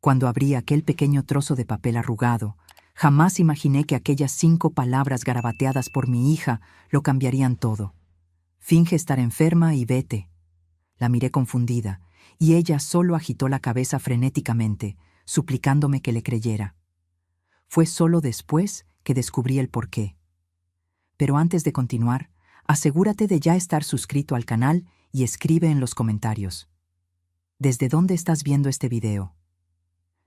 Cuando abrí aquel pequeño trozo de papel arrugado, jamás imaginé que aquellas 5 palabras garabateadas por mi hija lo cambiarían todo. Finge estar enferma y vete. La miré confundida, y ella solo agitó la cabeza frenéticamente, suplicándome que le creyera. Fue solo después que descubrí el porqué. Pero antes de continuar, asegúrate de ya estar suscrito al canal y escribe en los comentarios. ¿Desde dónde estás viendo este video?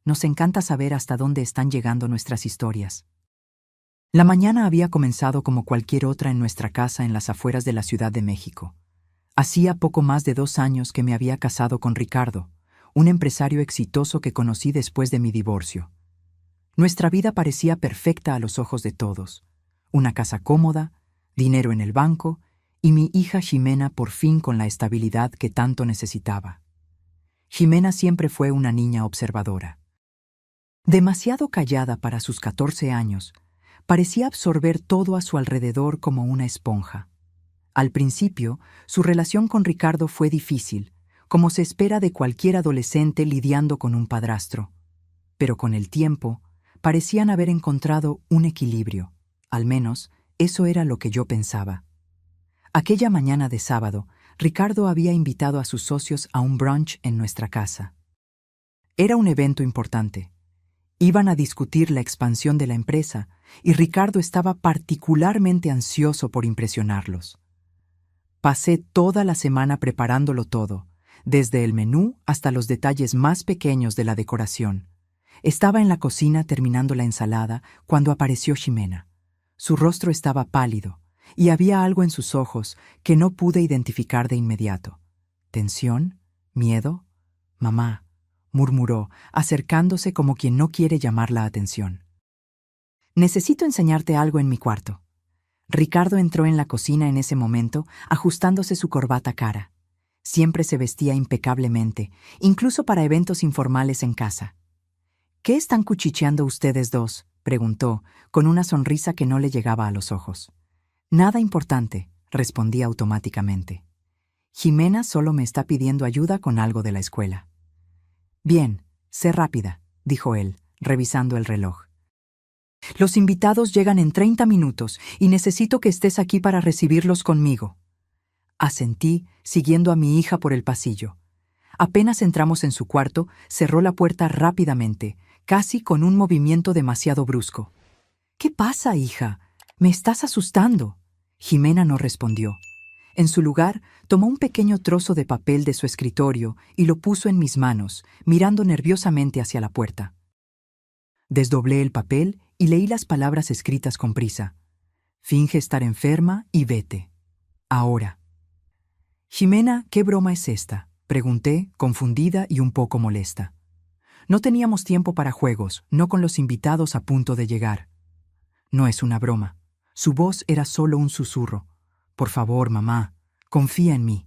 Nos encanta saber hasta dónde están llegando nuestras historias. La mañana había comenzado como cualquier otra en nuestra casa en las afueras de la Ciudad de México. Hacía poco más de 2 años que me había casado con Ricardo, un empresario exitoso que conocí después de mi divorcio. Nuestra vida parecía perfecta a los ojos de todos. Una casa cómoda, dinero en el banco y mi hija Ximena por fin con la estabilidad que tanto necesitaba. Ximena siempre fue una niña observadora. Demasiado callada para sus 14 años, parecía absorber todo a su alrededor como una esponja. Al principio, su relación con Ricardo fue difícil, como se espera de cualquier adolescente lidiando con un padrastro. Pero con el tiempo, parecían haber encontrado un equilibrio. Al menos, eso era lo que yo pensaba. Aquella mañana de sábado, Ricardo había invitado a sus socios a un brunch en nuestra casa. Era un evento importante. Iban a discutir la expansión de la empresa y Ricardo estaba particularmente ansioso por impresionarlos. Pasé toda la semana preparándolo todo, desde el menú hasta los detalles más pequeños de la decoración. Estaba en la cocina terminando la ensalada cuando apareció Ximena. Su rostro estaba pálido y había algo en sus ojos que no pude identificar de inmediato. ¿Tensión? ¿Miedo? «Mamá», murmuró, acercándose como quien no quiere llamar la atención. «Necesito enseñarte algo en mi cuarto». Ricardo entró en la cocina en ese momento, ajustándose su corbata cara. Siempre se vestía impecablemente, incluso para eventos informales en casa. «¿Qué están cuchicheando ustedes dos?», preguntó, con una sonrisa que no le llegaba a los ojos. «Nada importante», respondí automáticamente. «Ximena solo me está pidiendo ayuda con algo de la escuela». «Bien, sé rápida», dijo él, revisando el reloj. «Los invitados llegan en 30 minutos y necesito que estés aquí para recibirlos conmigo». Asentí, siguiendo a mi hija por el pasillo. Apenas entramos en su cuarto, cerró la puerta rápidamente, casi con un movimiento demasiado brusco. «¿Qué pasa, hija? Me estás asustando». Ximena no respondió. En su lugar, tomó un pequeño trozo de papel de su escritorio y lo puso en mis manos, mirando nerviosamente hacia la puerta. Desdoblé el papel y leí las palabras escritas con prisa. «Finge estar enferma y vete. Ahora». «Ximena, ¿qué broma es esta?», pregunté, confundida y un poco molesta. No teníamos tiempo para juegos, no con los invitados a punto de llegar. «No es una broma». Su voz era solo un susurro. «Por favor, mamá, confía en mí.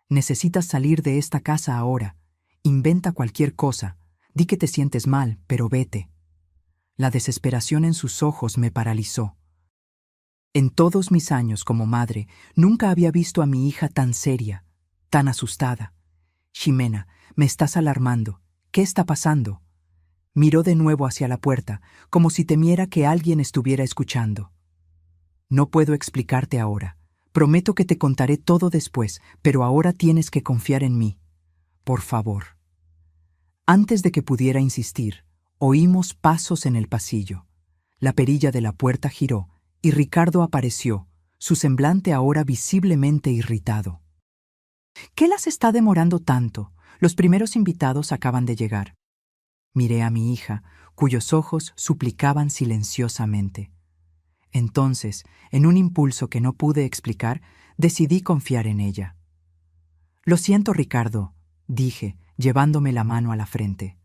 Necesitas salir de esta casa ahora. Inventa cualquier cosa. Di que te sientes mal, pero vete». La desesperación en sus ojos me paralizó. En todos mis años como madre, nunca había visto a mi hija tan seria, tan asustada. «Ximena, me estás alarmando. ¿Qué está pasando?». Miró de nuevo hacia la puerta, como si temiera que alguien estuviera escuchando. «No puedo explicarte ahora. Prometo que te contaré todo después, pero ahora tienes que confiar en mí. Por favor». Antes de que pudiera insistir, oímos pasos en el pasillo. La perilla de la puerta giró y Ricardo apareció, su semblante ahora visiblemente irritado. «¿Qué las está demorando tanto? Los primeros invitados acaban de llegar». Miré a mi hija, cuyos ojos suplicaban silenciosamente. Entonces, en un impulso que no pude explicar, decidí confiar en ella. «Lo siento, Ricardo», dije, llevándome la mano a la frente.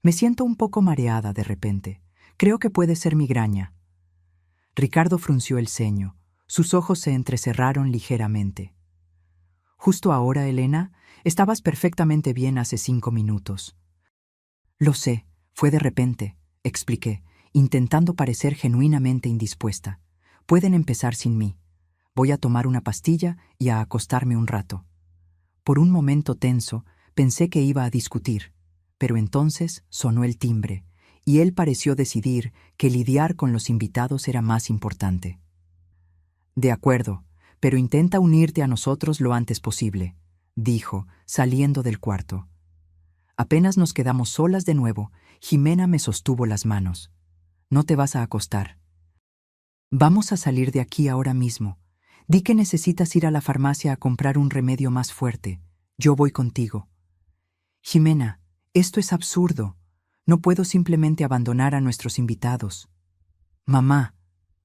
«Me siento un poco mareada de repente. Creo que puede ser migraña». Ricardo frunció el ceño. Sus ojos se entrecerraron ligeramente. «Justo ahora, Elena, estabas perfectamente bien hace 5 minutos». «Lo sé, fue de repente», expliqué, intentando parecer genuinamente indispuesta. «Pueden empezar sin mí. Voy a tomar una pastilla y a acostarme un rato». Por un momento tenso, pensé que iba a discutir, Pero entonces sonó el timbre, y él pareció decidir que lidiar con los invitados era más importante. «De acuerdo, pero intenta unirte a nosotros lo antes posible», dijo, saliendo del cuarto. Apenas nos quedamos solas de nuevo, Jimena me sostuvo las manos. «No te vas a acostar. Vamos a salir de aquí ahora mismo. Di que necesitas ir a la farmacia a comprar un remedio más fuerte. Yo voy contigo». «Jimena, esto es absurdo. No puedo simplemente abandonar a nuestros invitados». «Mamá»,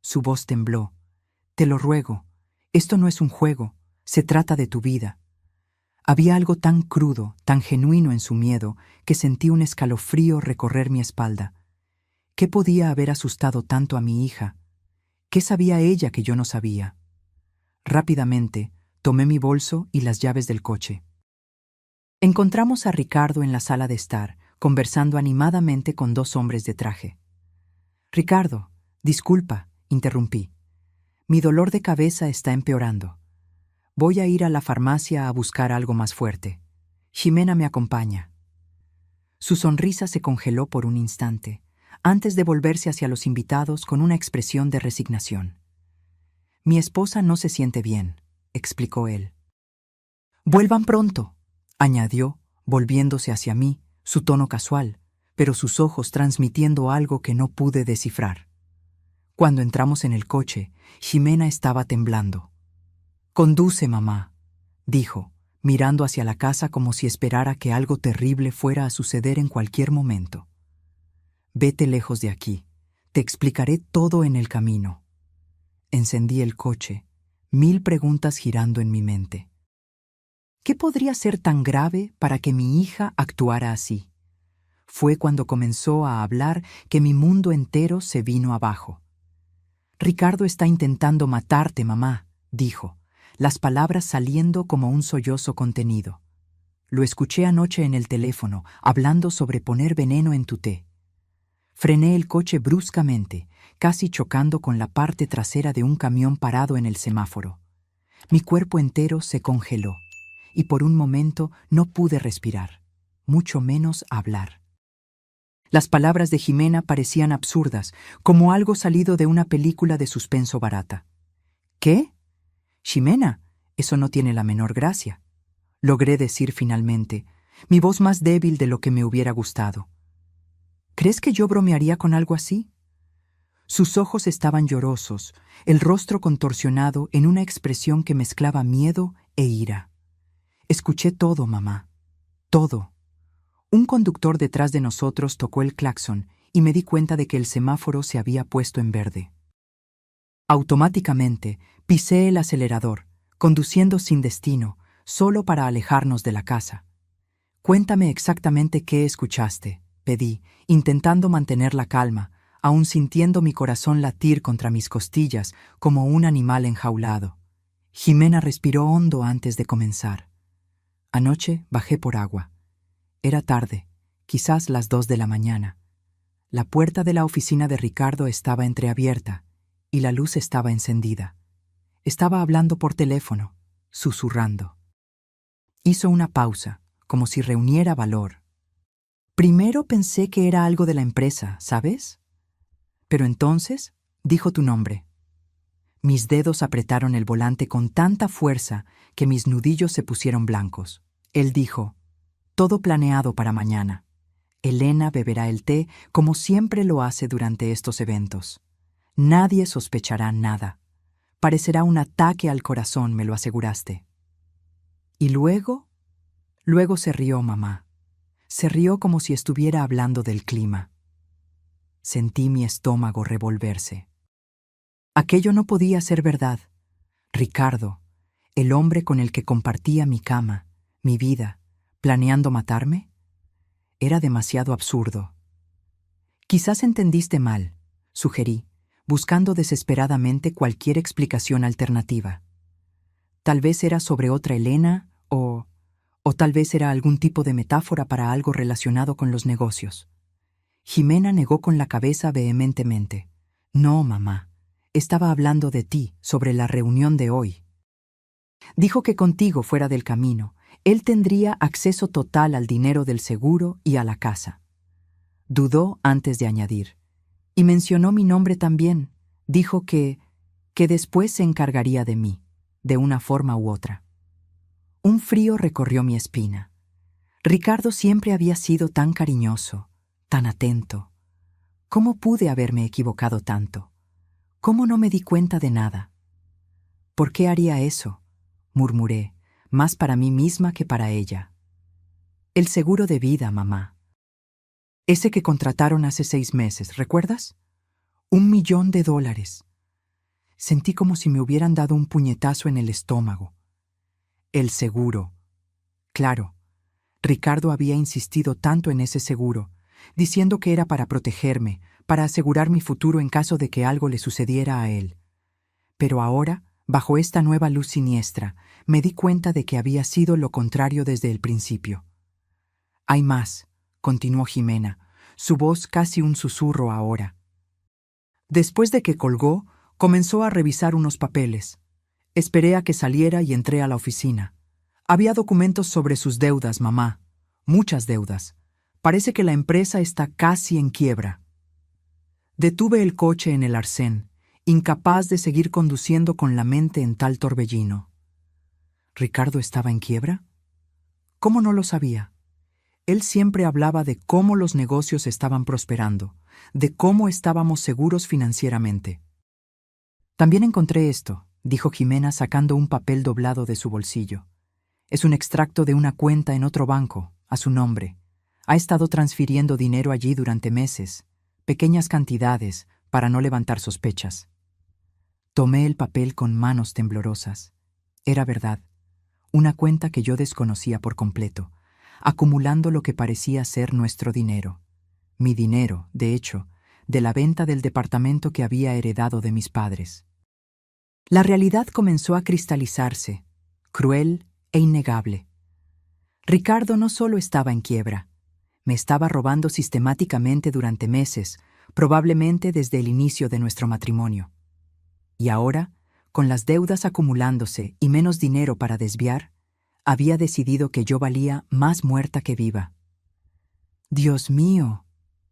su voz tembló, «te lo ruego. Esto no es un juego. Se trata de tu vida». Había algo tan crudo, tan genuino en su miedo, que sentí un escalofrío recorrer mi espalda. ¿Qué podía haber asustado tanto a mi hija? ¿Qué sabía ella que yo no sabía? Rápidamente, tomé mi bolso y las llaves del coche. Encontramos a Ricardo en la sala de estar, conversando animadamente con dos hombres de traje. «Ricardo, disculpa», interrumpí. «Mi dolor de cabeza está empeorando. Voy a ir a la farmacia a buscar algo más fuerte. Jimena me acompaña». Su sonrisa se congeló por un instante, antes de volverse hacia los invitados con una expresión de resignación. «Mi esposa no se siente bien», explicó él. «Vuelvan pronto», añadió, volviéndose hacia mí, su tono casual, pero sus ojos transmitiendo algo que no pude descifrar. Cuando entramos en el coche, Jimena estaba temblando. «Conduce, mamá», dijo, mirando hacia la casa como si esperara que algo terrible fuera a suceder en cualquier momento. «Vete lejos de aquí. Te explicaré todo en el camino». Encendí el coche, 1000 preguntas girando en mi mente. ¿Qué podría ser tan grave para que mi hija actuara así? Fue cuando comenzó a hablar que mi mundo entero se vino abajo. «Ricardo está intentando matarte, mamá», dijo, las palabras saliendo como un sollozo contenido. «Lo escuché anoche en el teléfono, hablando sobre poner veneno en tu té». Frené el coche bruscamente, casi chocando con la parte trasera de un camión parado en el semáforo. Mi cuerpo entero se congeló, y por un momento no pude respirar, mucho menos hablar. Las palabras de Jimena parecían absurdas, como algo salido de una película de suspenso barata. «¿Qué? Ximena, eso no tiene la menor gracia», logré decir finalmente, mi voz más débil de lo que me hubiera gustado. «¿Crees que yo bromearía con algo así?». Sus ojos estaban llorosos, el rostro contorsionado en una expresión que mezclaba miedo e ira. «Escuché todo, mamá. Todo». Un conductor detrás de nosotros tocó el claxon y me di cuenta de que el semáforo se había puesto en verde. Automáticamente, pisé el acelerador, conduciendo sin destino, solo para alejarnos de la casa. «Cuéntame exactamente qué escuchaste», pedí, intentando mantener la calma, aún sintiendo mi corazón latir contra mis costillas como un animal enjaulado. Jimena respiró hondo antes de comenzar. «Anoche bajé por agua. Era tarde, quizás las 2 de la mañana. La puerta de la oficina de Ricardo estaba entreabierta y la luz estaba encendida. Estaba hablando por teléfono, susurrando». Hizo una pausa, como si reuniera valor. «Primero pensé que era algo de la empresa, ¿sabes? Pero entonces dijo tu nombre». Mis dedos apretaron el volante con tanta fuerza que mis nudillos se pusieron blancos. Él dijo: «Todo planeado para mañana. Elena beberá el té como siempre lo hace durante estos eventos. Nadie sospechará nada. Parecerá un ataque al corazón, me lo aseguraste». «¿Y luego?» Luego se rió, mamá. Se rió como si estuviera hablando del clima. Sentí mi estómago revolverse. Aquello no podía ser verdad. Ricardo, el hombre con el que compartía mi cama, mi vida, planeando matarme, era demasiado absurdo. «Quizás entendiste mal», sugerí, buscando desesperadamente cualquier explicación alternativa. Tal vez era sobre otra Elena o tal vez era algún tipo de metáfora para algo relacionado con los negocios. Jimena negó con la cabeza vehementemente. «No, mamá. Estaba hablando de ti, sobre la reunión de hoy. Dijo que contigo fuera del camino, Él tendría acceso total al dinero del seguro y a la casa. Dudó antes de añadir. Y mencionó mi nombre también. Dijo que después se encargaría de mí, de una forma u otra. Un frío recorrió mi espina. Ricardo siempre había sido tan cariñoso, tan atento. ¿Cómo pude haberme equivocado tanto? ¿Cómo no me di cuenta de nada? ¿Por qué haría eso?, murmuré, más para mí misma que para ella. El seguro de vida, mamá. Ese que contrataron hace 6 meses, ¿recuerdas? $1.000.000. Sentí como si me hubieran dado un puñetazo en el estómago. El seguro. Claro, Ricardo había insistido tanto en ese seguro, diciendo que era para protegerme, para asegurar mi futuro en caso de que algo le sucediera a él. Pero ahora, bajo esta nueva luz siniestra, me di cuenta de que había sido lo contrario desde el principio. Hay más, continuó Jimena, su voz casi un susurro ahora. Después de que colgó, comenzó a revisar unos papeles. Esperé a que saliera y entré a la oficina. Había documentos sobre sus deudas, mamá. Muchas deudas. Parece que la empresa está casi en quiebra. Detuve el coche en el arcén, incapaz de seguir conduciendo con la mente en tal torbellino. ¿Ricardo estaba en quiebra? ¿Cómo no lo sabía? Él siempre hablaba de cómo los negocios estaban prosperando, de cómo estábamos seguros financieramente. También encontré esto, dijo Jimena sacando un papel doblado de su bolsillo. Es un extracto de una cuenta en otro banco, a su nombre. Ha estado transfiriendo dinero allí durante meses, pequeñas cantidades, para no levantar sospechas. Tomé el papel con manos temblorosas. Era verdad, una cuenta que yo desconocía por completo, acumulando lo que parecía ser nuestro dinero. Mi dinero, de hecho, de la venta del departamento que había heredado de mis padres. La realidad comenzó a cristalizarse, cruel e innegable. Ricardo no solo estaba en quiebra, me estaba robando sistemáticamente durante meses, probablemente desde el inicio de nuestro matrimonio. Y ahora, con las deudas acumulándose y menos dinero para desviar, había decidido que yo valía más muerta que viva. «Dios mío»,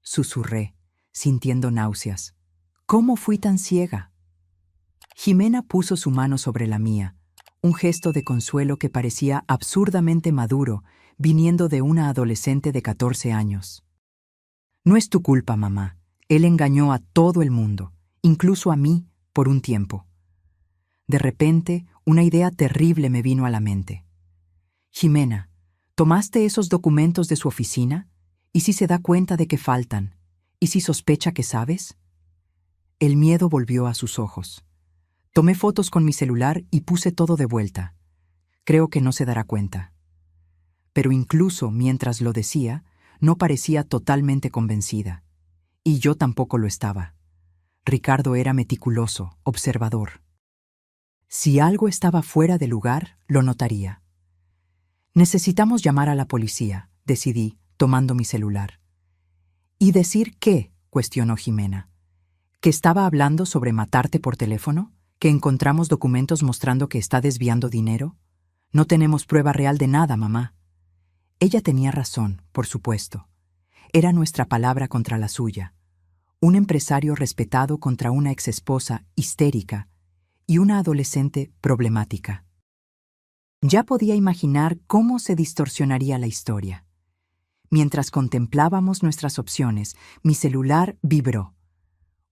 susurré, sintiendo náuseas. «¿Cómo fui tan ciega?». Jimena puso su mano sobre la mía, un gesto de consuelo que parecía absurdamente maduro, viniendo de una adolescente de 14 años. «No es tu culpa, mamá. Él engañó a todo el mundo, incluso a mí, por un tiempo». De repente, una idea terrible me vino a la mente. «Jimena, ¿tomaste esos documentos de su oficina? ¿Y si se da cuenta de que faltan? ¿Y si sospecha que sabes?». El miedo volvió a sus ojos. Tomé fotos con mi celular y puse todo de vuelta. Creo que no se dará cuenta. Pero incluso mientras lo decía, no parecía totalmente convencida. Y yo tampoco lo estaba. Ricardo era meticuloso, observador. Si algo estaba fuera de lugar, lo notaría. «Necesitamos llamar a la policía», decidí, tomando mi celular. «¿Y decir qué?», cuestionó Jimena. ¿Que estaba hablando sobre matarte por teléfono? ¿Que encontramos documentos mostrando que está desviando dinero? No tenemos prueba real de nada, mamá». Ella tenía razón, por supuesto. Era nuestra palabra contra la suya. Un empresario respetado contra una exesposa histérica y una adolescente problemática. Ya podía imaginar cómo se distorsionaría la historia. Mientras contemplábamos nuestras opciones, mi celular vibró.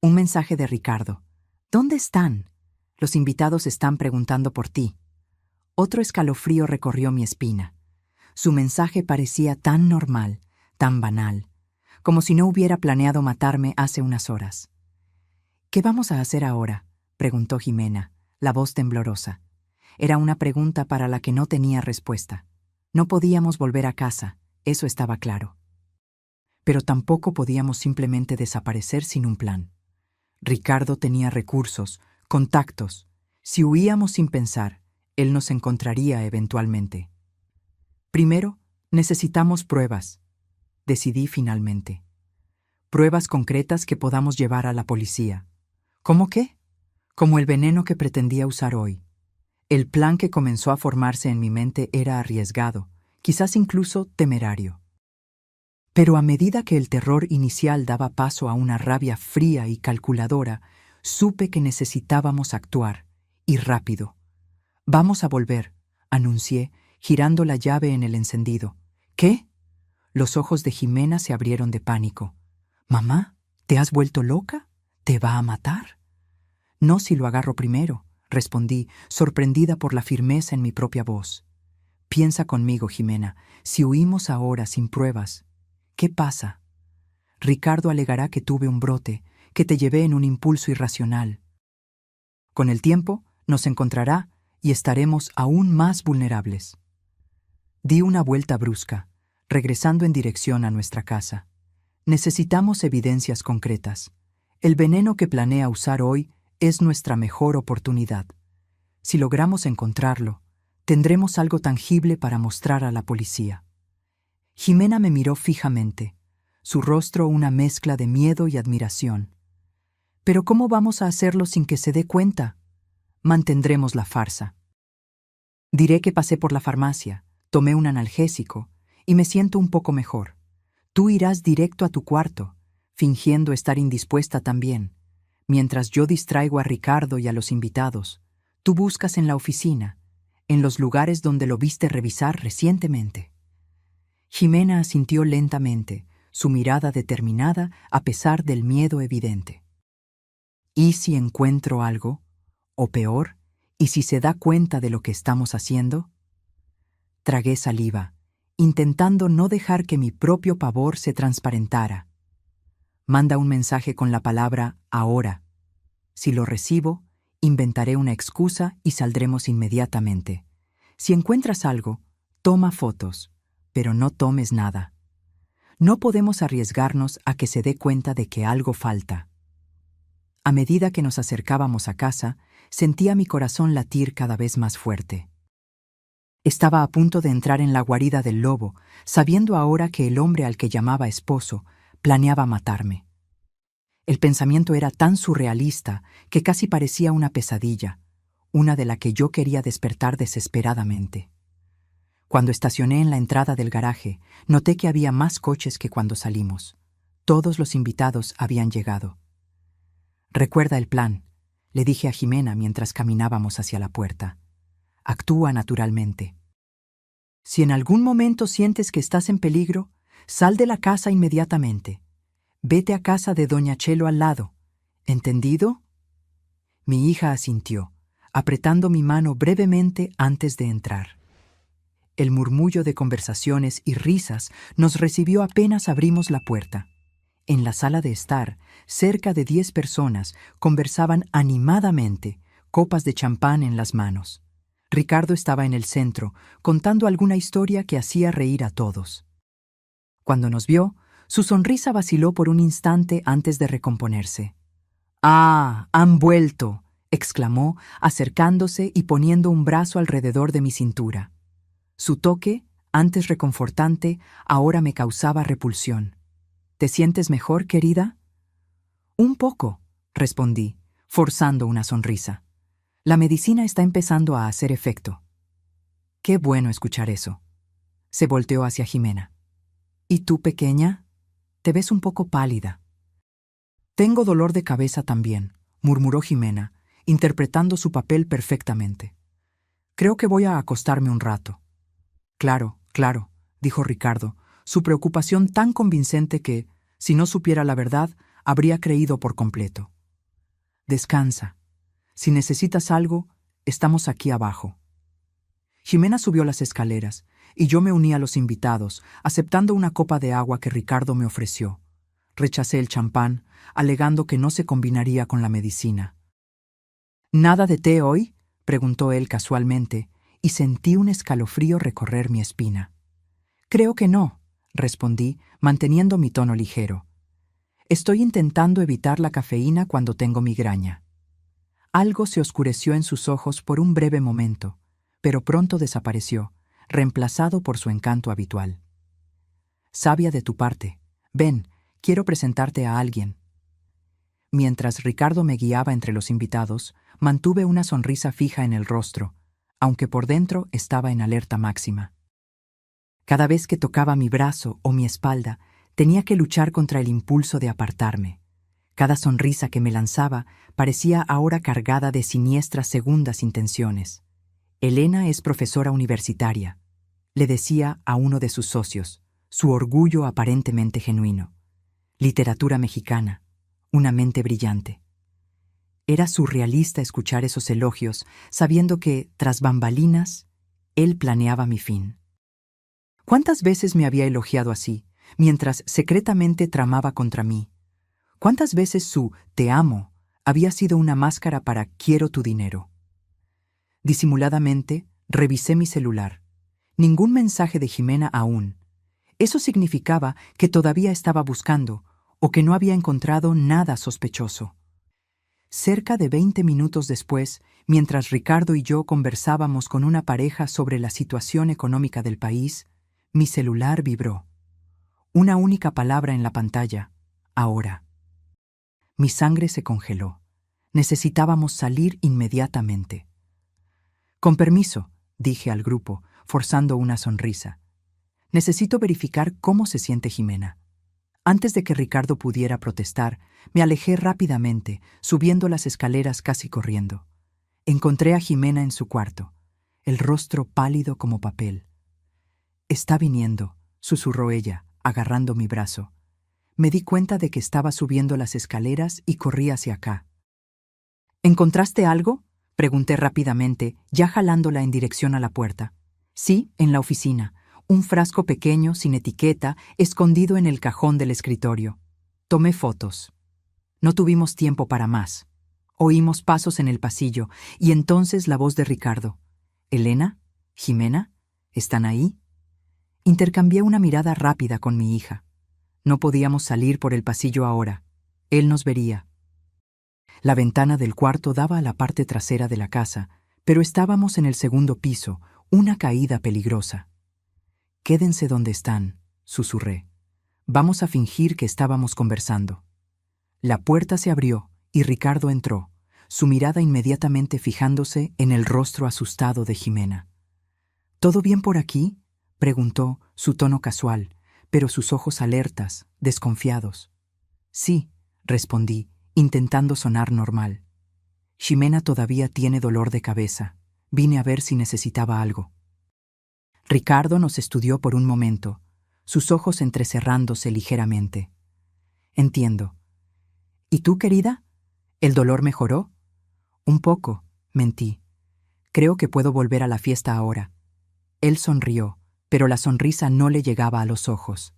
Un mensaje de Ricardo. «¿Dónde están? Los invitados están preguntando por ti». Otro escalofrío recorrió mi espina. Su mensaje parecía tan normal, tan banal, como si no hubiera planeado matarme hace unas horas. «¿Qué vamos a hacer ahora?», preguntó Jimena, la voz temblorosa. Era una pregunta para la que no tenía respuesta. No podíamos volver a casa, eso estaba claro. Pero tampoco podíamos simplemente desaparecer sin un plan. Ricardo tenía recursos, contactos. Si huíamos sin pensar, él nos encontraría eventualmente. «Primero, necesitamos pruebas», decidí finalmente. «Pruebas concretas que podamos llevar a la policía». «¿Cómo qué?». «Como el veneno que pretendía usar hoy. El plan que comenzó a formarse en mi mente era arriesgado, quizás incluso temerario. Pero a medida que el terror inicial daba paso a una rabia fría y calculadora, supe que necesitábamos actuar, y rápido. «Vamos a volver», anuncié, girando la llave en el encendido. «¿Qué?». Los ojos de Jimena se abrieron de pánico. «Mamá, ¿te has vuelto loca? ¿Te va a matar?». «No si lo agarro primero», respondí, sorprendida por la firmeza en mi propia voz. «Piensa conmigo, Jimena, si huimos ahora sin pruebas, ¿qué pasa? Ricardo alegará que tuve un brote, que te llevé en un impulso irracional. Con el tiempo, nos encontrará y estaremos aún más vulnerables». Di una vuelta brusca, regresando en dirección a nuestra casa. Necesitamos evidencias concretas. El veneno que planea usar hoy es nuestra mejor oportunidad. Si logramos encontrarlo, tendremos algo tangible para mostrar a la policía. Jimena me miró fijamente, su rostro una mezcla de miedo y admiración. «¿Pero cómo vamos a hacerlo sin que se dé cuenta?». «Mantendremos la farsa. Diré que pasé por la farmacia, tomé un analgésico y me siento un poco mejor. Tú irás directo a tu cuarto, fingiendo estar indispuesta también. Mientras yo distraigo a Ricardo y a los invitados, tú buscas en la oficina, en los lugares donde lo viste revisar recientemente». Jimena asintió lentamente, su mirada determinada a pesar del miedo evidente. «¿Y si encuentro algo? O peor, ¿y si se da cuenta de lo que estamos haciendo?». Tragué saliva, intentando no dejar que mi propio pavor se transparentara. «Manda un mensaje con la palabra ahora. Si lo recibo, inventaré una excusa y saldremos inmediatamente. Si encuentras algo, toma fotos, pero no tomes nada. No podemos arriesgarnos a que se dé cuenta de que algo falta». A medida que nos acercábamos a casa, sentía mi corazón latir cada vez más fuerte. Estaba a punto de entrar en la guarida del lobo, sabiendo ahora que el hombre al que llamaba esposo planeaba matarme. El pensamiento era tan surrealista que casi parecía una pesadilla, una de la que yo quería despertar desesperadamente. Cuando estacioné en la entrada del garaje, noté que había más coches que cuando salimos. Todos los invitados habían llegado. «Recuerda el plan», le dije a Jimena mientras caminábamos hacia la puerta. «Actúa naturalmente. Si en algún momento sientes que estás en peligro, sal de la casa inmediatamente. Vete a casa de doña Chelo al lado. ¿Entendido?». Mi hija asintió, apretando mi mano brevemente antes de entrar. El murmullo de conversaciones y risas nos recibió apenas abrimos la puerta. En la sala de estar, cerca de 10 personas conversaban animadamente, copas de champán en las manos. Ricardo estaba en el centro, contando alguna historia que hacía reír a todos. Cuando nos vio, su sonrisa vaciló por un instante antes de recomponerse. «¡Ah, han vuelto!», exclamó, acercándose y poniendo un brazo alrededor de mi cintura. Su toque, antes reconfortante, ahora me causaba repulsión. «¿Te sientes mejor, querida?». «Un poco», respondí, forzando una sonrisa. «La medicina está empezando a hacer efecto». «Qué bueno escuchar eso». Se volteó hacia Jimena. «¿Y tú, pequeña? Te ves un poco pálida». «Tengo dolor de cabeza también», murmuró Jimena, interpretando su papel perfectamente. «Creo que voy a acostarme un rato». «Claro, claro», dijo Ricardo, su preocupación tan convincente que, si no supiera la verdad, habría creído por completo. «Descansa. Si necesitas algo, estamos aquí abajo». Jimena subió las escaleras, y yo me uní a los invitados, aceptando una copa de agua que Ricardo me ofreció. Rechacé el champán, alegando que no se combinaría con la medicina. «¿Nada de té hoy?», preguntó él casualmente, y sentí un escalofrío recorrer mi espina. «Creo que no», respondí, manteniendo mi tono ligero. «Estoy intentando evitar la cafeína cuando tengo migraña». Algo se oscureció en sus ojos por un breve momento, pero pronto desapareció, reemplazado por su encanto habitual. «Sabia de tu parte. Ven, quiero presentarte a alguien». Mientras Ricardo me guiaba entre los invitados, mantuve una sonrisa fija en el rostro, aunque por dentro estaba en alerta máxima. Cada vez que tocaba mi brazo o mi espalda, tenía que luchar contra el impulso de apartarme. Cada sonrisa que me lanzaba parecía ahora cargada de siniestras segundas intenciones. Elena es profesora universitaria, le decía a uno de sus socios, su orgullo aparentemente genuino. Literatura mexicana, una mente brillante. Era surrealista escuchar esos elogios, sabiendo que, tras bambalinas, él planeaba mi fin. ¿Cuántas veces me había elogiado así, mientras secretamente tramaba contra mí? ¿Cuántas veces su «te amo» había sido una máscara para «quiero tu dinero»? Disimuladamente, revisé mi celular. Ningún mensaje de Jimena aún. Eso significaba que todavía estaba buscando, o que no había encontrado nada sospechoso. Cerca de 20 minutos después, mientras Ricardo y yo conversábamos con una pareja sobre la situación económica del país, mi celular vibró. Una única palabra en la pantalla: ahora. Mi sangre se congeló. Necesitábamos salir inmediatamente. Con permiso, dije al grupo, forzando una sonrisa. Necesito verificar cómo se siente Jimena. Antes de que Ricardo pudiera protestar, me alejé rápidamente, subiendo las escaleras casi corriendo. Encontré a Jimena en su cuarto, el rostro pálido como papel. «Está viniendo», susurró ella, agarrando mi brazo. Me di cuenta de que estaba subiendo las escaleras y corrí hacia acá. «¿Encontraste algo?», pregunté rápidamente, ya jalándola en dirección a la puerta. «Sí, en la oficina. Un frasco pequeño, sin etiqueta, escondido en el cajón del escritorio. Tomé fotos». No tuvimos tiempo para más. Oímos pasos en el pasillo, y entonces la voz de Ricardo. «¿Elena? ¿Jimena? ¿Están ahí?». Intercambié una mirada rápida con mi hija. No podíamos salir por el pasillo ahora. Él nos vería. La ventana del cuarto daba a la parte trasera de la casa, pero estábamos en el segundo piso, una caída peligrosa. «Quédense donde están», susurré. «Vamos a fingir que estábamos conversando». La puerta se abrió y Ricardo entró, su mirada inmediatamente fijándose en el rostro asustado de Jimena. «¿Todo bien por aquí?», preguntó, su tono casual, pero sus ojos alertas, desconfiados. «Sí», respondí, intentando sonar normal. «Jimena todavía tiene dolor de cabeza. Vine a ver si necesitaba algo». Ricardo nos estudió por un momento, sus ojos entrecerrándose ligeramente. «Entiendo. ¿Y tú, querida? ¿El dolor mejoró?» «Un poco», mentí. «Creo que puedo volver a la fiesta ahora». Él sonrió, pero la sonrisa no le llegaba a los ojos.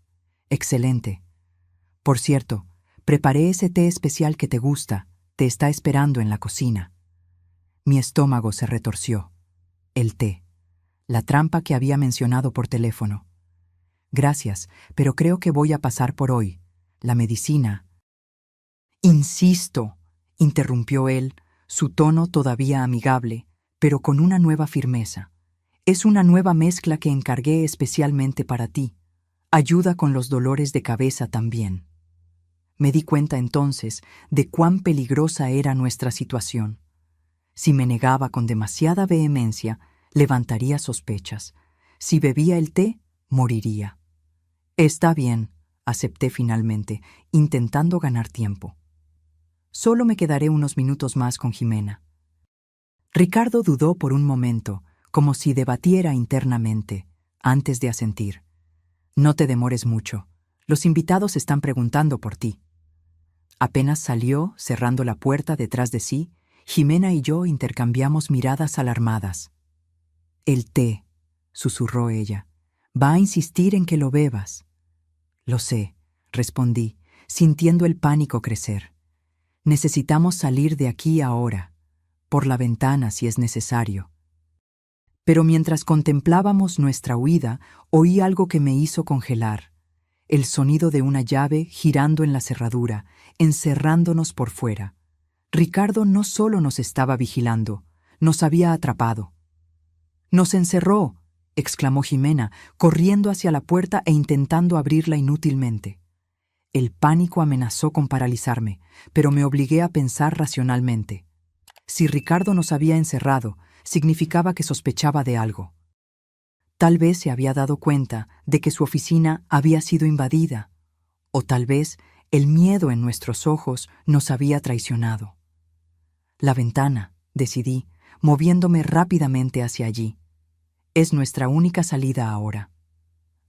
«Excelente. Por cierto, preparé ese té especial que te gusta, te está esperando en la cocina». Mi estómago se retorció. El té. La trampa que había mencionado por teléfono. «Gracias, pero creo que voy a pasar por hoy. La medicina». «Insisto», interrumpió él, su tono todavía amigable, pero con una nueva firmeza. «Es una nueva mezcla que encargué especialmente para ti. Ayuda con los dolores de cabeza también». Me di cuenta entonces de cuán peligrosa era nuestra situación. Si me negaba con demasiada vehemencia, levantaría sospechas. Si bebía el té, moriría. «Está bien», acepté finalmente, intentando ganar tiempo. «Solo me quedaré unos minutos más con Jimena». Ricardo dudó por un momento, como si debatiera internamente, antes de asentir. «No te demores mucho. Los invitados están preguntando por ti». Apenas salió, cerrando la puerta detrás de sí, Jimena y yo intercambiamos miradas alarmadas. «El té», susurró ella. «Va a insistir en que lo bebas». «Lo sé», respondí, sintiendo el pánico crecer. «Necesitamos salir de aquí ahora, por la ventana si es necesario». Pero mientras contemplábamos nuestra huida, oí algo que me hizo congelar. El sonido de una llave girando en la cerradura, encerrándonos por fuera. Ricardo no solo nos estaba vigilando, nos había atrapado. «¡Nos encerró!», exclamó Jimena, corriendo hacia la puerta e intentando abrirla inútilmente. El pánico amenazó con paralizarme, pero me obligué a pensar racionalmente. Si Ricardo nos había encerrado, significaba que sospechaba de algo. Tal vez se había dado cuenta de que su oficina había sido invadida, o tal vez el miedo en nuestros ojos nos había traicionado. La ventana, decidí, moviéndome rápidamente hacia allí. Es nuestra única salida ahora.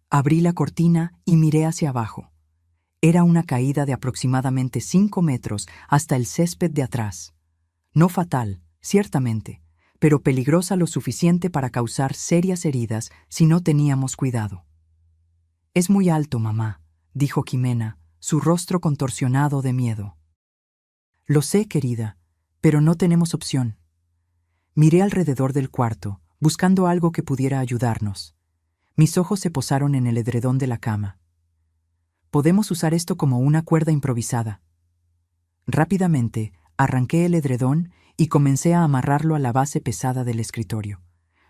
Abrí la cortina y miré hacia abajo. Era una caída de aproximadamente 5 metros hasta el césped de atrás. No fatal, ciertamente, pero peligrosa lo suficiente para causar serias heridas si no teníamos cuidado. «Es muy alto, mamá», dijo Jimena, su rostro contorsionado de miedo. «Lo sé, querida, pero no tenemos opción». Miré alrededor del cuarto, buscando algo que pudiera ayudarnos. Mis ojos se posaron en el edredón de la cama. «Podemos usar esto como una cuerda improvisada». Rápidamente, arranqué el edredón y comencé a amarrarlo a la base pesada del escritorio.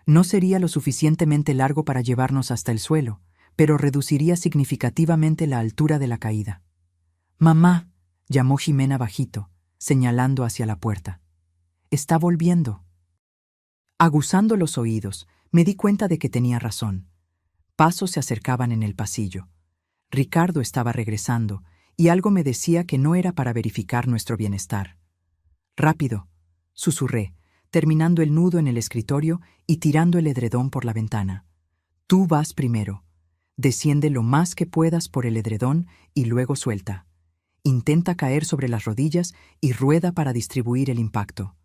No sería lo suficientemente largo para llevarnos hasta el suelo, pero reduciría significativamente la altura de la caída. «Mamá», llamó Jimena bajito, señalando hacia la puerta. «Está volviendo». Aguzando los oídos, me di cuenta de que tenía razón. Pasos se acercaban en el pasillo. Ricardo estaba regresando, y algo me decía que no era para verificar nuestro bienestar. «Rápido», susurré, terminando el nudo en el escritorio y tirando el edredón por la ventana. «Tú vas primero. Desciende lo más que puedas por el edredón y luego suelta. Intenta caer sobre las rodillas y rueda para distribuir el impacto».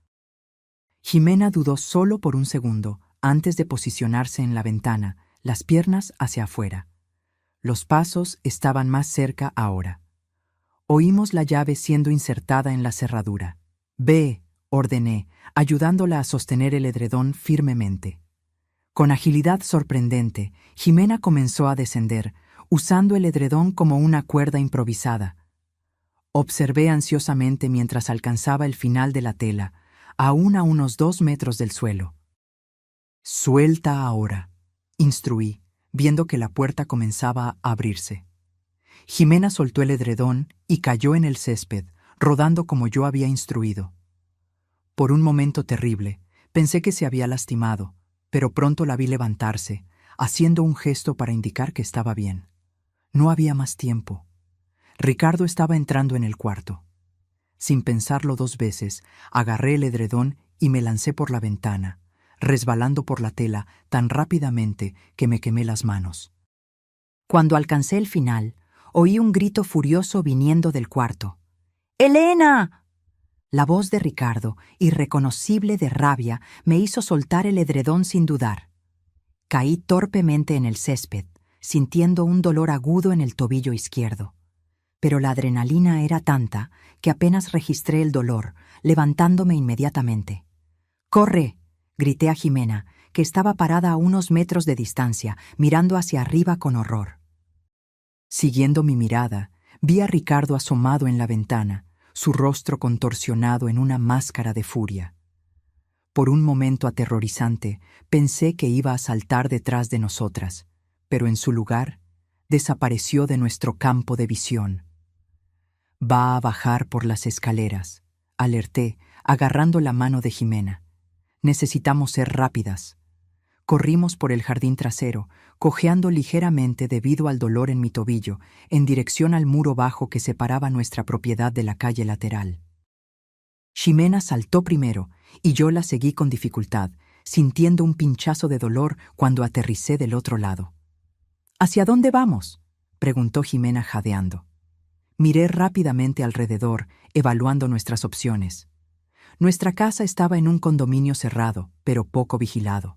Jimena dudó solo por un segundo antes de posicionarse en la ventana, las piernas hacia afuera. Los pasos estaban más cerca ahora. Oímos la llave siendo insertada en la cerradura. «Ve», ordené, ayudándola a sostener el edredón firmemente. Con agilidad sorprendente, Jimena comenzó a descender, usando el edredón como una cuerda improvisada. Observé ansiosamente mientras alcanzaba el final de la tela, aún a unos 2 metros del suelo. «Suelta ahora», instruí, viendo que la puerta comenzaba a abrirse. Jimena soltó el edredón y cayó en el césped, rodando como yo había instruido. Por un momento terrible, pensé que se había lastimado, pero pronto la vi levantarse, haciendo un gesto para indicar que estaba bien. No había más tiempo. Ricardo estaba entrando en el cuarto. Sin pensarlo 2 veces, agarré el edredón y me lancé por la ventana, resbalando por la tela tan rápidamente que me quemé las manos. Cuando alcancé el final, oí un grito furioso viniendo del cuarto. «¡Elena!». La voz de Ricardo, irreconocible de rabia, me hizo soltar el edredón sin dudar. Caí torpemente en el césped, sintiendo un dolor agudo en el tobillo izquierdo. Pero la adrenalina era tanta que apenas registré el dolor, levantándome inmediatamente. «¡Corre!», grité a Jimena, que estaba parada a unos metros de distancia, mirando hacia arriba con horror. Siguiendo mi mirada, vi a Ricardo asomado en la ventana, su rostro contorsionado en una máscara de furia. Por un momento aterrorizante, pensé que iba a saltar detrás de nosotras, pero en su lugar, desapareció de nuestro campo de visión. «Va a bajar por las escaleras», alerté, agarrando la mano de Jimena. «Necesitamos ser rápidas». Corrimos por el jardín trasero, cojeando ligeramente debido al dolor en mi tobillo, en dirección al muro bajo que separaba nuestra propiedad de la calle lateral. Jimena saltó primero, y yo la seguí con dificultad, sintiendo un pinchazo de dolor cuando aterricé del otro lado. «¿Hacia dónde vamos?», preguntó Jimena jadeando. Miré rápidamente alrededor, evaluando nuestras opciones. Nuestra casa estaba en un condominio cerrado, pero poco vigilado.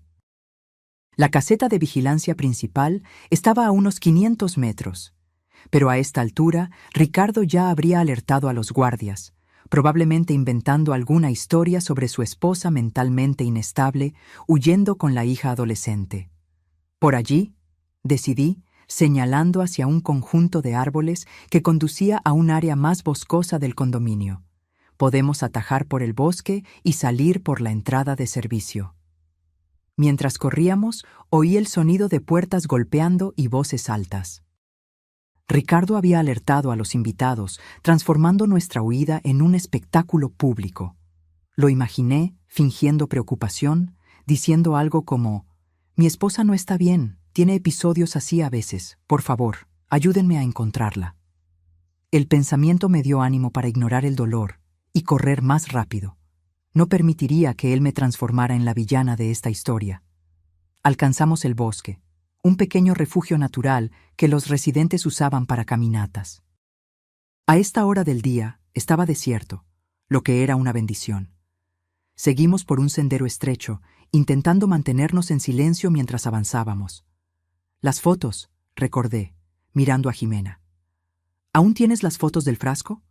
La caseta de vigilancia principal estaba a unos 500 metros, pero a esta altura Ricardo ya habría alertado a los guardias, probablemente inventando alguna historia sobre su esposa mentalmente inestable, huyendo con la hija adolescente. Por allí, decidí, señalando hacia un conjunto de árboles que conducía a un área más boscosa del condominio. Podemos atajar por el bosque y salir por la entrada de servicio. Mientras corríamos, oí el sonido de puertas golpeando y voces altas. Ricardo había alertado a los invitados, transformando nuestra huida en un espectáculo público. Lo imaginé, fingiendo preocupación, diciendo algo como: «Mi esposa no está bien, tiene episodios así a veces, por favor, ayúdenme a encontrarla». El pensamiento me dio ánimo para ignorar el dolor y correr más rápido. No permitiría que él me transformara en la villana de esta historia. Alcanzamos el bosque, un pequeño refugio natural que los residentes usaban para caminatas. A esta hora del día estaba desierto, lo que era una bendición. Seguimos por un sendero estrecho, intentando mantenernos en silencio mientras avanzábamos. «Las fotos», recordé, mirando a Jimena. «¿Aún tienes las fotos del frasco?»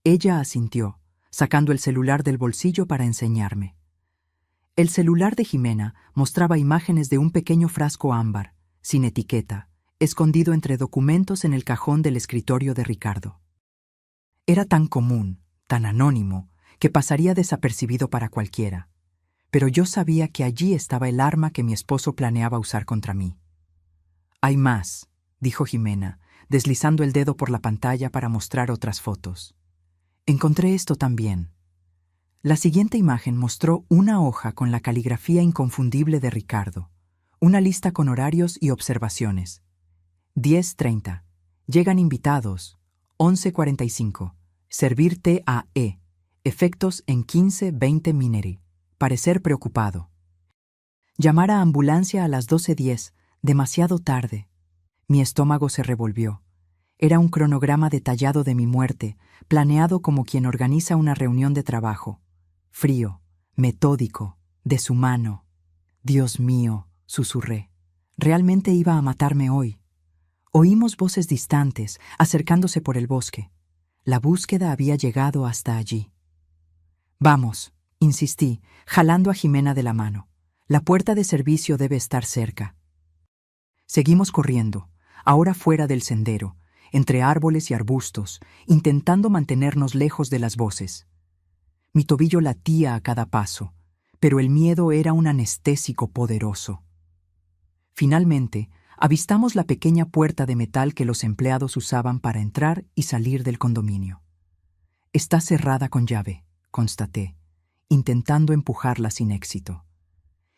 Ella asintió, sacando el celular del bolsillo para enseñarme. El celular de Jimena mostraba imágenes de un pequeño frasco ámbar, sin etiqueta, escondido entre documentos en el cajón del escritorio de Ricardo. Era tan común, tan anónimo, que pasaría desapercibido para cualquiera. Pero yo sabía que allí estaba el arma que mi esposo planeaba usar contra mí. «Hay más», dijo Jimena, deslizando el dedo por la pantalla para mostrar otras fotos. «Encontré esto también». La siguiente imagen mostró una hoja con la caligrafía inconfundible de Ricardo, una lista con horarios y observaciones. 10:30. Llegan invitados. 11:45. Servir TAE. Efectos en 15-20 mineri. Parecer preocupado. Llamar a ambulancia a las 12:10. Demasiado tarde. Mi estómago se revolvió. Era un cronograma detallado de mi muerte, planeado como quien organiza una reunión de trabajo. Frío, metódico, deshumano. «Dios mío», susurré. «Realmente iba a matarme hoy». Oímos voces distantes, acercándose por el bosque. La búsqueda había llegado hasta allí. «Vamos», insistí, jalando a Jimena de la mano. «La puerta de servicio debe estar cerca». Seguimos corriendo, ahora fuera del sendero, entre árboles y arbustos, intentando mantenernos lejos de las voces. Mi tobillo latía a cada paso, pero el miedo era un anestésico poderoso. Finalmente, avistamos la pequeña puerta de metal que los empleados usaban para entrar y salir del condominio. «Está cerrada con llave», constaté, intentando empujarla sin éxito.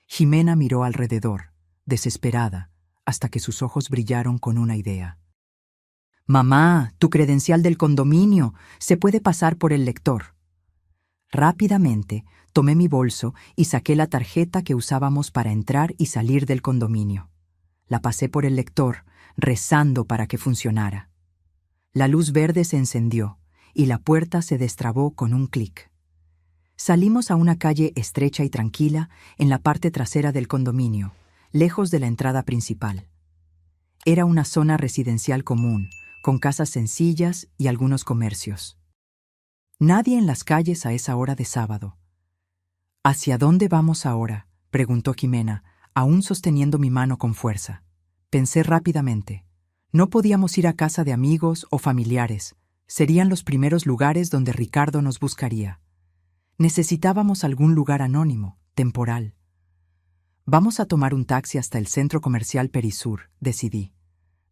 Jimena miró alrededor, desesperada, hasta que sus ojos brillaron con una idea. «Mamá, tu credencial del condominio se puede pasar por el lector». Rápidamente tomé mi bolso y saqué la tarjeta que usábamos para entrar y salir del condominio. La pasé por el lector, rezando para que funcionara. La luz verde se encendió y la puerta se destrabó con un clic. Salimos a una calle estrecha y tranquila en la parte trasera del condominio, lejos de la entrada principal. Era una zona residencial común, con casas sencillas y algunos comercios. Nadie en las calles a esa hora de sábado. «¿Hacia dónde vamos ahora?», preguntó Jimena, aún sosteniendo mi mano con fuerza. Pensé rápidamente. No podíamos ir a casa de amigos o familiares. Serían los primeros lugares donde Ricardo nos buscaría. Necesitábamos algún lugar anónimo, temporal. «Vamos a tomar un taxi hasta el centro comercial Perisur», decidí.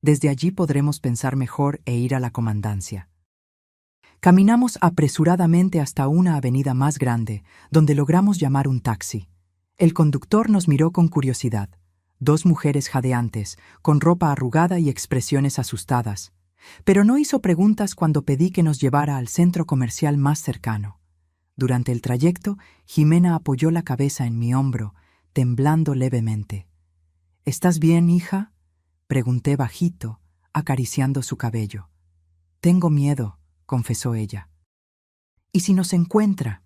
«Desde allí podremos pensar mejor e ir a la comandancia». Caminamos apresuradamente hasta una avenida más grande, donde logramos llamar un taxi. El conductor nos miró con curiosidad. 2 mujeres jadeantes, con ropa arrugada y expresiones asustadas. Pero no hizo preguntas cuando pedí que nos llevara al centro comercial más cercano. Durante el trayecto, Jimena apoyó la cabeza en mi hombro, temblando levemente. «¿Estás bien, hija?», pregunté bajito, acariciando su cabello. «Tengo miedo», confesó ella. «¿Y si nos encuentra?»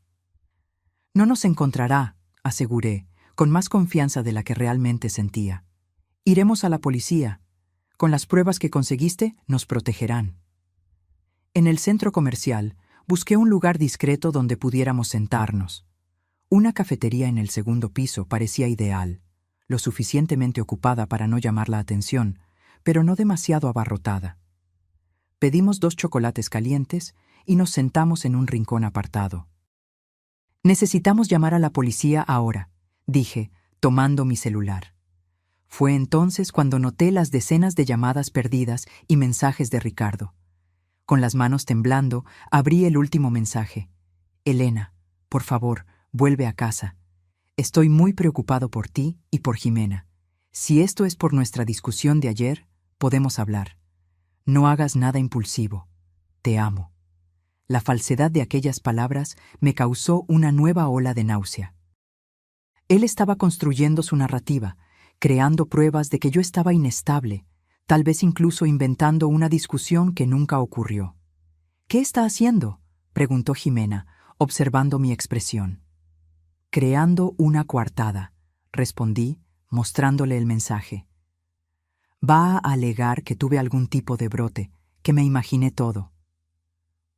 «No nos encontrará», aseguré, con más confianza de la que realmente sentía. «Iremos a la policía. Con las pruebas que conseguiste, nos protegerán». En el centro comercial, busqué un lugar discreto donde pudiéramos sentarnos. Una cafetería en el segundo piso parecía ideal, lo suficientemente ocupada para no llamar la atención, pero no demasiado abarrotada. Pedimos 2 chocolates calientes y nos sentamos en un rincón apartado. «Necesitamos llamar a la policía ahora», dije, tomando mi celular. Fue entonces cuando noté las decenas de llamadas perdidas y mensajes de Ricardo. Con las manos temblando, abrí el último mensaje. «Elena, Por favor, vuelve a casa. Estoy muy preocupado por ti y por Jimena. Si esto es por nuestra discusión de ayer, podemos hablar. No hagas nada impulsivo. Te amo. La falsedad de aquellas palabras me causó una nueva ola de náusea. Él estaba construyendo su narrativa, creando pruebas de que yo estaba inestable, tal vez incluso inventando una discusión que nunca ocurrió. ¿Qué está haciendo?, preguntó Jimena, observando mi expresión. Creando una coartada, respondí, mostrándole el mensaje. Va a alegar que tuve algún tipo de brote, que me imaginé todo.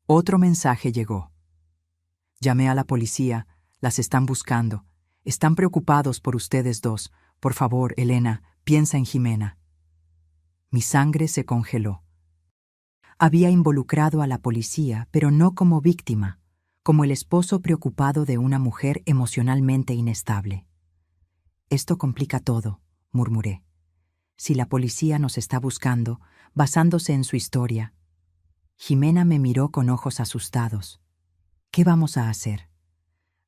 Otro mensaje llegó. Llamé a la policía, las están buscando. Están preocupados por ustedes dos. Por favor, Elena, piensa en Jimena. Mi sangre se congeló. Había involucrado a la policía, pero no como víctima, como el esposo preocupado de una mujer emocionalmente inestable. Esto complica todo, murmuré. Si la policía nos está buscando, basándose en su historia. Jimena me miró con ojos asustados. ¿Qué vamos a hacer?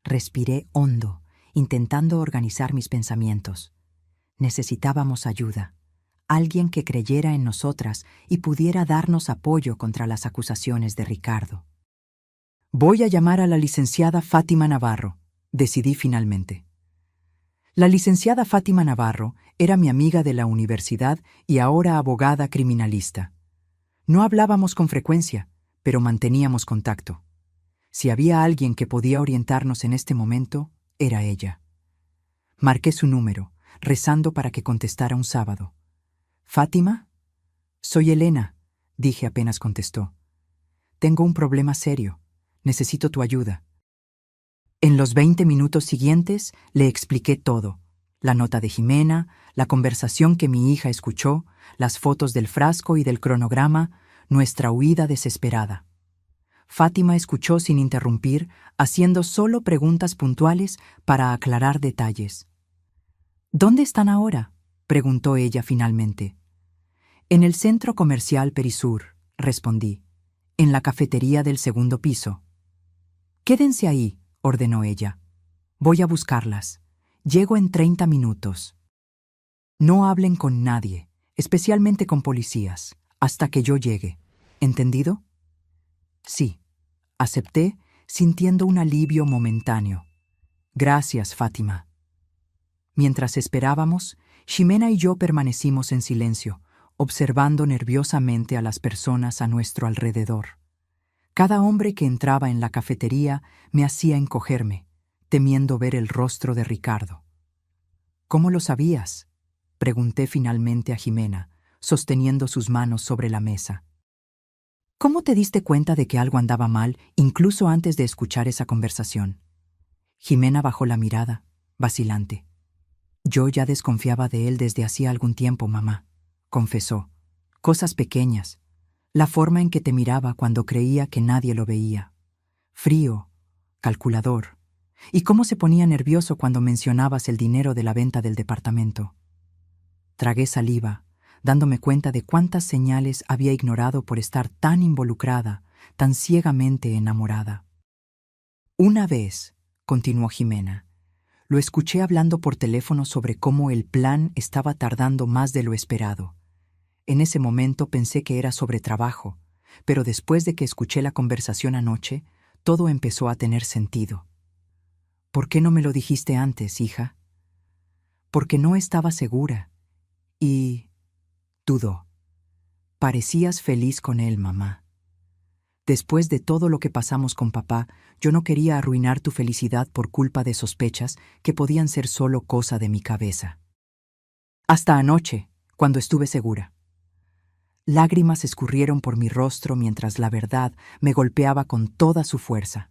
Respiré hondo, intentando organizar mis pensamientos. Necesitábamos ayuda, alguien que creyera en nosotras y pudiera darnos apoyo contra las acusaciones de Ricardo. Voy a llamar a la licenciada Fátima Navarro, decidí finalmente. La licenciada Fátima Navarro era mi amiga de la universidad y ahora abogada criminalista. No hablábamos con frecuencia, pero manteníamos contacto. Si había alguien que podía orientarnos en este momento, era ella. Marqué su número, rezando para que contestara un sábado. ¿Fátima? Soy Elena, dije apenas contestó. Tengo un problema serio. Necesito tu ayuda. En los 20 minutos siguientes le expliqué todo. La nota de Jimena, la conversación que mi hija escuchó, las fotos del frasco y del cronograma, nuestra huida desesperada. Fátima escuchó sin interrumpir, haciendo solo preguntas puntuales para aclarar detalles. ¿Dónde están ahora?, preguntó ella finalmente. En el centro comercial Perisur, respondí. En la cafetería del segundo piso. Quédense ahí, ordenó ella. Voy a buscarlas. Llego en 30 minutos. No hablen con nadie, especialmente con policías, hasta que yo llegue. ¿Entendido? Sí, acepté, sintiendo un alivio momentáneo. Gracias, Fátima. Mientras esperábamos, Ximena y yo permanecimos en silencio, observando nerviosamente a las personas a nuestro alrededor. Cada hombre que entraba en la cafetería me hacía encogerme, temiendo ver el rostro de Ricardo. ¿Cómo lo sabías?, pregunté finalmente a Ximena, sosteniendo sus manos sobre la mesa. ¿Cómo te diste cuenta de que algo andaba mal, incluso antes de escuchar esa conversación? Ximena bajó la mirada, vacilante. Yo ya desconfiaba de él desde hacía algún tiempo, mamá, confesó. Cosas pequeñas. La forma en que te miraba cuando creía que nadie lo veía. Frío, calculador. Y cómo se ponía nervioso cuando mencionabas el dinero de la venta del departamento. Tragué saliva, dándome cuenta de cuántas señales había ignorado por estar tan involucrada, tan ciegamente enamorada. Una vez, continuó Ximena, lo escuché hablando por teléfono sobre cómo el plan estaba tardando más de lo esperado. En ese momento pensé que era sobre trabajo, pero después de que escuché la conversación anoche, todo empezó a tener sentido. ¿Por qué no me lo dijiste antes, hija? Porque no estaba segura. Y dudó. Parecías feliz con él, mamá. Después de todo lo que pasamos con papá, yo no quería arruinar tu felicidad por culpa de sospechas que podían ser solo cosa de mi cabeza. Hasta anoche, cuando estuve segura. Lágrimas escurrieron por mi rostro mientras la verdad me golpeaba con toda su fuerza.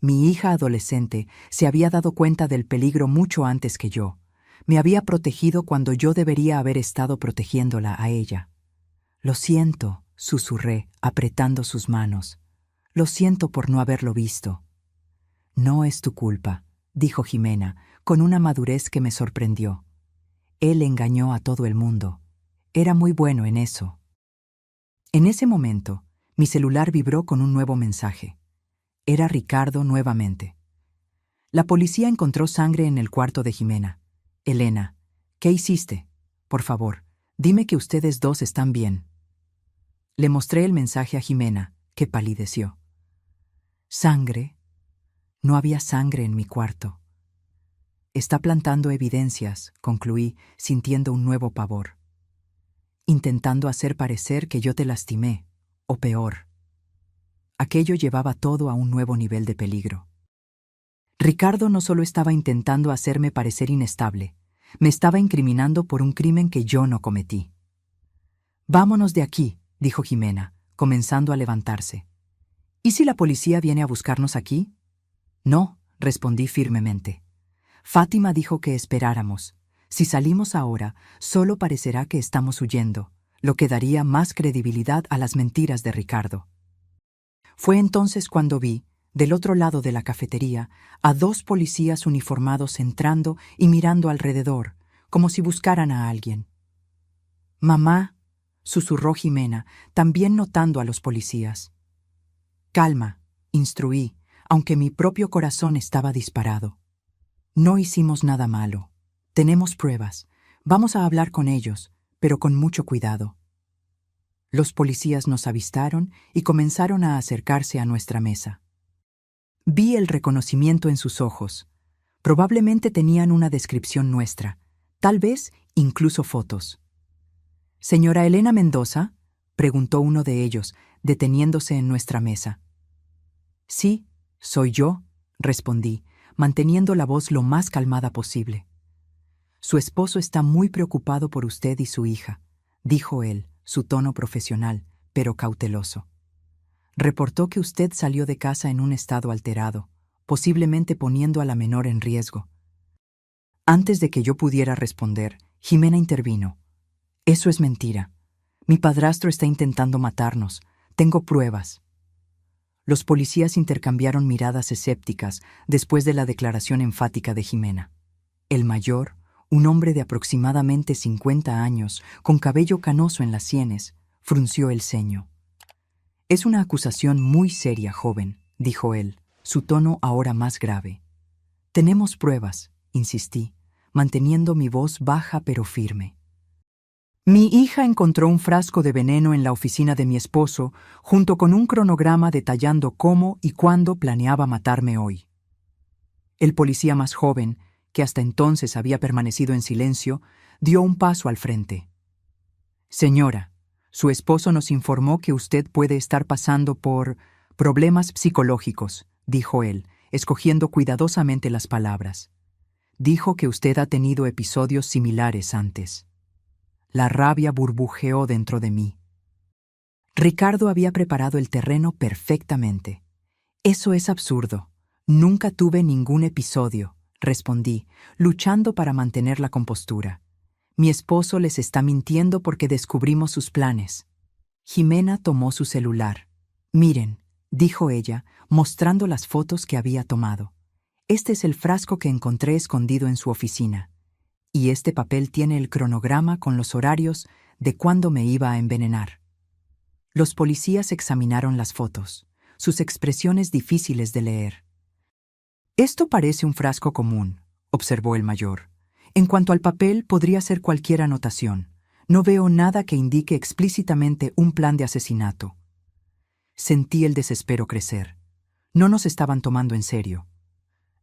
Mi hija adolescente se había dado cuenta del peligro mucho antes que yo. Me había protegido cuando yo debería haber estado protegiéndola a ella. Lo siento, susurré, apretando sus manos. Lo siento por no haberlo visto. No es tu culpa, dijo Ximena, con una madurez que me sorprendió. Él engañó a todo el mundo. Era muy bueno en eso. En ese momento, mi celular vibró con un nuevo mensaje. Era Ricardo nuevamente. La policía encontró sangre en el cuarto de Jimena. Elena, ¿qué hiciste? Por favor, dime que ustedes dos están bien. Le mostré el mensaje a Jimena, que palideció. ¿Sangre? No había sangre en mi cuarto. Está plantando evidencias, concluí, sintiendo un nuevo pavor. Intentando hacer parecer que yo te lastimé, o peor. Aquello llevaba todo a un nuevo nivel de peligro. Ricardo no solo estaba intentando hacerme parecer inestable, me estaba incriminando por un crimen que yo no cometí. Vámonos de aquí, dijo Jimena, comenzando a levantarse. ¿Y si la policía viene a buscarnos aquí? No, respondí firmemente. Fátima dijo que esperáramos. Si salimos ahora, solo parecerá que estamos huyendo, lo que daría más credibilidad a las mentiras de Ricardo. Fue entonces cuando vi, del otro lado de la cafetería, a dos policías uniformados entrando y mirando alrededor, como si buscaran a alguien. «Mamá», susurró Jimena, también notando a los policías. «Calma», instruí, aunque mi propio corazón estaba disparado. «No hicimos nada malo. Tenemos pruebas. Vamos a hablar con ellos, pero con mucho cuidado». Los policías nos avistaron y comenzaron a acercarse a nuestra mesa. Vi el reconocimiento en sus ojos. Probablemente tenían una descripción nuestra, tal vez incluso fotos. «¿Señora Elena Mendoza?», preguntó uno de ellos, deteniéndose en nuestra mesa. «Sí, soy yo», respondí, manteniendo la voz lo más calmada posible. «Su esposo está muy preocupado por usted y su hija», dijo él, su tono profesional, pero cauteloso. «Reportó que usted salió de casa en un estado alterado, posiblemente poniendo a la menor en riesgo». Antes de que yo pudiera responder, Jimena intervino. «Eso es mentira. Mi padrastro está intentando matarnos. Tengo pruebas». Los policías intercambiaron miradas escépticas después de la declaración enfática de Jimena. El mayor, un hombre de aproximadamente 50 años, con cabello canoso en las sienes, frunció el ceño. «Es una acusación muy seria, joven», dijo él, su tono ahora más grave. «Tenemos pruebas», insistí, manteniendo mi voz baja pero firme. «Mi hija encontró un frasco de veneno en la oficina de mi esposo, junto con un cronograma detallando cómo y cuándo planeaba matarme hoy». El policía más joven, que hasta entonces había permanecido en silencio, dio un paso al frente. «Señora, su esposo nos informó que usted puede estar pasando por problemas psicológicos», dijo él, escogiendo cuidadosamente las palabras. «Dijo que usted ha tenido episodios similares antes». La rabia burbujeó dentro de mí. Ricardo había preparado el terreno perfectamente. «Eso es absurdo. Nunca tuve ningún episodio», respondí, luchando para mantener la compostura. «Mi esposo les está mintiendo porque descubrimos sus planes». Jimena tomó su celular. «Miren», dijo ella, mostrando las fotos que había tomado. «Este es el frasco que encontré escondido en su oficina. Y este papel tiene el cronograma con los horarios de cuándo me iba a envenenar». Los policías examinaron las fotos, sus expresiones difíciles de leer. «Esto parece un frasco común», observó el mayor. «En cuanto al papel, podría ser cualquier anotación. No veo nada que indique explícitamente un plan de asesinato». Sentí el desespero crecer. No nos estaban tomando en serio.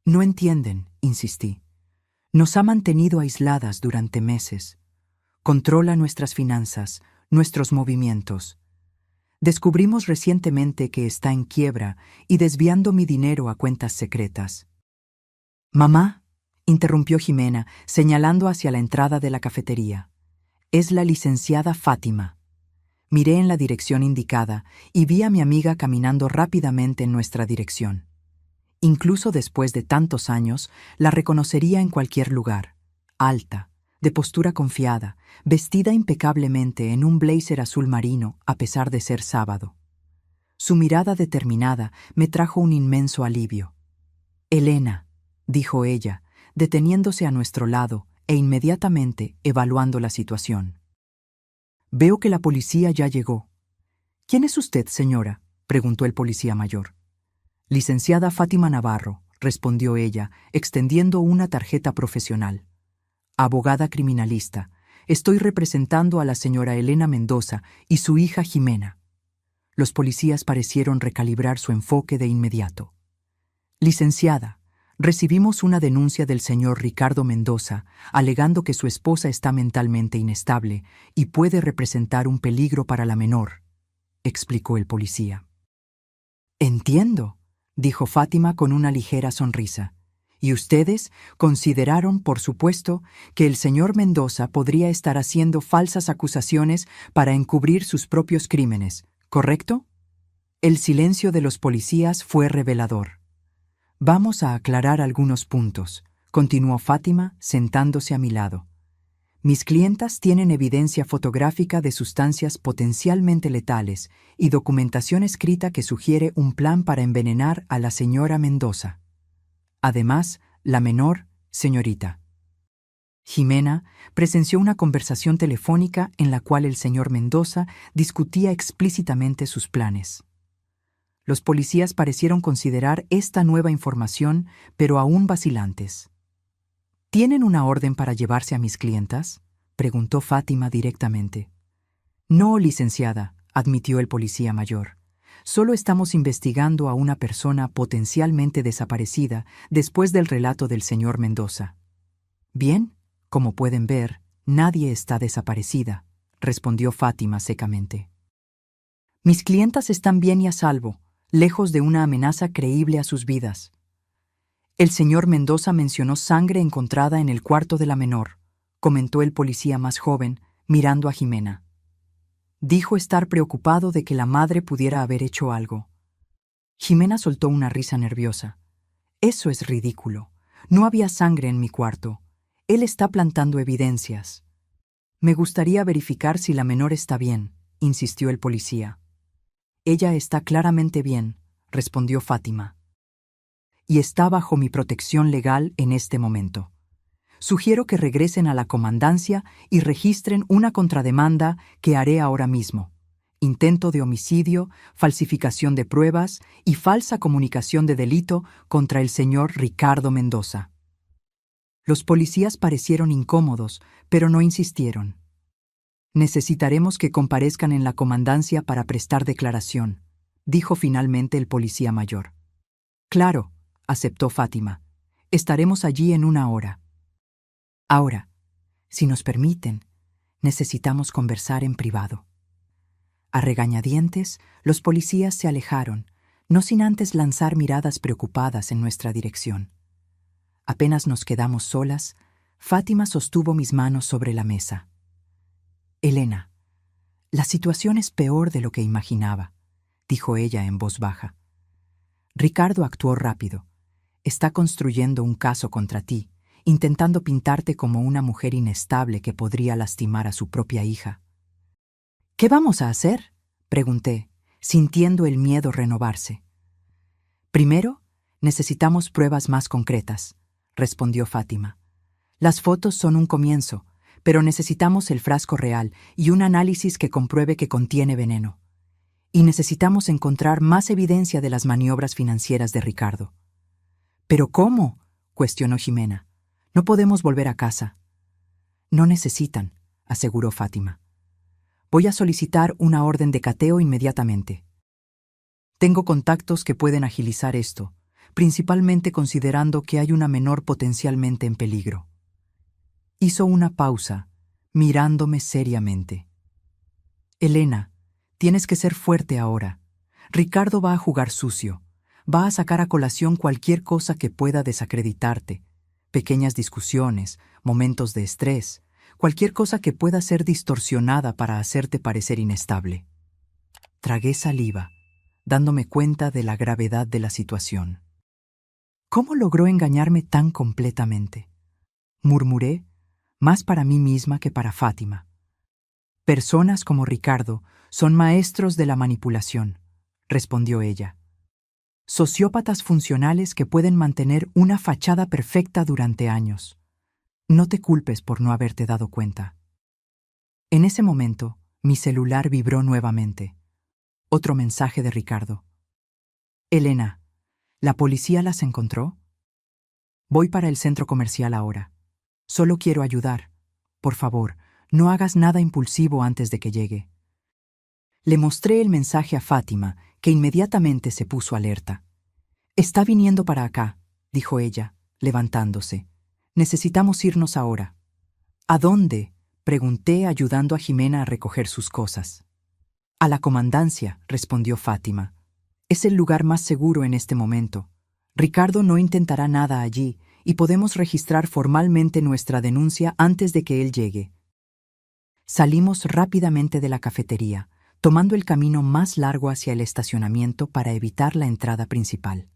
«No entienden», insistí. «Nos ha mantenido aisladas durante meses. Controla nuestras finanzas, nuestros movimientos. Descubrimos recientemente que está en quiebra y desviando mi dinero a cuentas secretas». «Mamá», interrumpió Jimena, señalando hacia la entrada de la cafetería. «Es la licenciada Fátima». Miré en la dirección indicada y vi a mi amiga caminando rápidamente en nuestra dirección. Incluso después de tantos años, la reconocería en cualquier lugar. Alta, de postura confiada, vestida impecablemente en un blazer azul marino a pesar de ser sábado. Su mirada determinada me trajo un inmenso alivio. «Elena», dijo ella, deteniéndose a nuestro lado e inmediatamente evaluando la situación. «Veo que la policía ya llegó». «¿Quién es usted, señora?», preguntó el policía mayor. «Licenciada Fátima Navarro», respondió ella, extendiendo una tarjeta profesional. Abogada criminalista. Estoy representando a la señora Elena Mendoza y su hija Jimena. Los policías parecieron recalibrar su enfoque de inmediato. Licenciada, recibimos una denuncia del señor Ricardo Mendoza alegando que su esposa está mentalmente inestable y puede representar un peligro para la menor, explicó el policía. Entiendo, dijo Fátima con una ligera sonrisa. Y ustedes consideraron, por supuesto, que el señor Mendoza podría estar haciendo falsas acusaciones para encubrir sus propios crímenes, ¿correcto? El silencio de los policías fue revelador. Vamos a aclarar algunos puntos, continuó Fátima, sentándose a mi lado. Mis clientas tienen evidencia fotográfica de sustancias potencialmente letales y documentación escrita que sugiere un plan para envenenar a la señora Mendoza. Además, la menor, señorita Jimena, presenció una conversación telefónica en la cual el señor Mendoza discutía explícitamente sus planes. Los policías parecieron considerar esta nueva información, pero aún vacilantes. ¿Tienen una orden para llevarse a mis clientas?, preguntó Fátima directamente. No, licenciada, admitió el policía mayor. Solo estamos investigando a una persona potencialmente desaparecida después del relato del señor Mendoza. Bien, como pueden ver, nadie está desaparecida, respondió Fátima secamente. Mis clientas están bien y a salvo, lejos de una amenaza creíble a sus vidas. El señor Mendoza mencionó sangre encontrada en el cuarto de la menor, comentó el policía más joven, mirando a Jimena. Dijo estar preocupado de que la madre pudiera haber hecho algo. Jimena soltó una risa nerviosa. Eso es ridículo. No había sangre en mi cuarto. Él está plantando evidencias. Me gustaría verificar si la menor está bien, insistió el policía. Ella está claramente bien, respondió Fátima. Y está bajo mi protección legal en este momento. Sugiero que regresen a la comandancia y registren una contrademanda que haré ahora mismo. Intento de homicidio, falsificación de pruebas y falsa comunicación de delito contra el señor Ricardo Mendoza. Los policías parecieron incómodos, pero no insistieron. Necesitaremos que comparezcan en la comandancia para prestar declaración, dijo finalmente el policía mayor. Claro, aceptó Fátima. Estaremos allí en 1 hora. Ahora, si nos permiten, necesitamos conversar en privado. A regañadientes, los policías se alejaron, no sin antes lanzar miradas preocupadas en nuestra dirección. Apenas nos quedamos solas, Fátima sostuvo mis manos sobre la mesa. Elena, la situación es peor de lo que imaginaba, dijo ella en voz baja. Ricardo actuó rápido. Está construyendo un caso contra ti, intentando pintarte como una mujer inestable que podría lastimar a su propia hija. ¿Qué vamos a hacer?, pregunté, sintiendo el miedo renovarse. Primero, necesitamos pruebas más concretas, respondió Fátima. Las fotos son un comienzo, pero necesitamos el frasco real y un análisis que compruebe que contiene veneno. Y necesitamos encontrar más evidencia de las maniobras financieras de Ricardo. ¿Pero cómo?, cuestionó Jimena. No podemos volver a casa. No necesitan, aseguró Fátima. Voy a solicitar una orden de cateo inmediatamente. Tengo contactos que pueden agilizar esto, principalmente considerando que hay una menor potencialmente en peligro. Hizo una pausa, mirándome seriamente. Elena, tienes que ser fuerte ahora. Ricardo va a jugar sucio. Va a sacar a colación cualquier cosa que pueda desacreditarte. Pequeñas discusiones, momentos de estrés, cualquier cosa que pueda ser distorsionada para hacerte parecer inestable. Tragué saliva, dándome cuenta de la gravedad de la situación. ¿Cómo logró engañarme tan completamente?, murmuré, más para mí misma que para Fátima. Personas como Ricardo son maestros de la manipulación, respondió ella. Sociópatas funcionales que pueden mantener una fachada perfecta durante años. No te culpes por no haberte dado cuenta. En ese momento, mi celular vibró nuevamente. Otro mensaje de Ricardo. Elena, ¿la policía las encontró?, Voy para el centro comercial ahora. Solo quiero ayudar. Por favor, no hagas nada impulsivo antes de que llegue. Le mostré el mensaje a Fátima, que inmediatamente se puso alerta. Está viniendo para acá, dijo ella, levantándose. Necesitamos irnos ahora. ¿A dónde?, pregunté, ayudando a Jimena a recoger sus cosas. A la comandancia, respondió Fátima. Es el lugar más seguro en este momento. Ricardo no intentará nada allí y podemos registrar formalmente nuestra denuncia antes de que él llegue. Salimos rápidamente de la cafetería, tomando el camino más largo hacia el estacionamiento para evitar la entrada principal.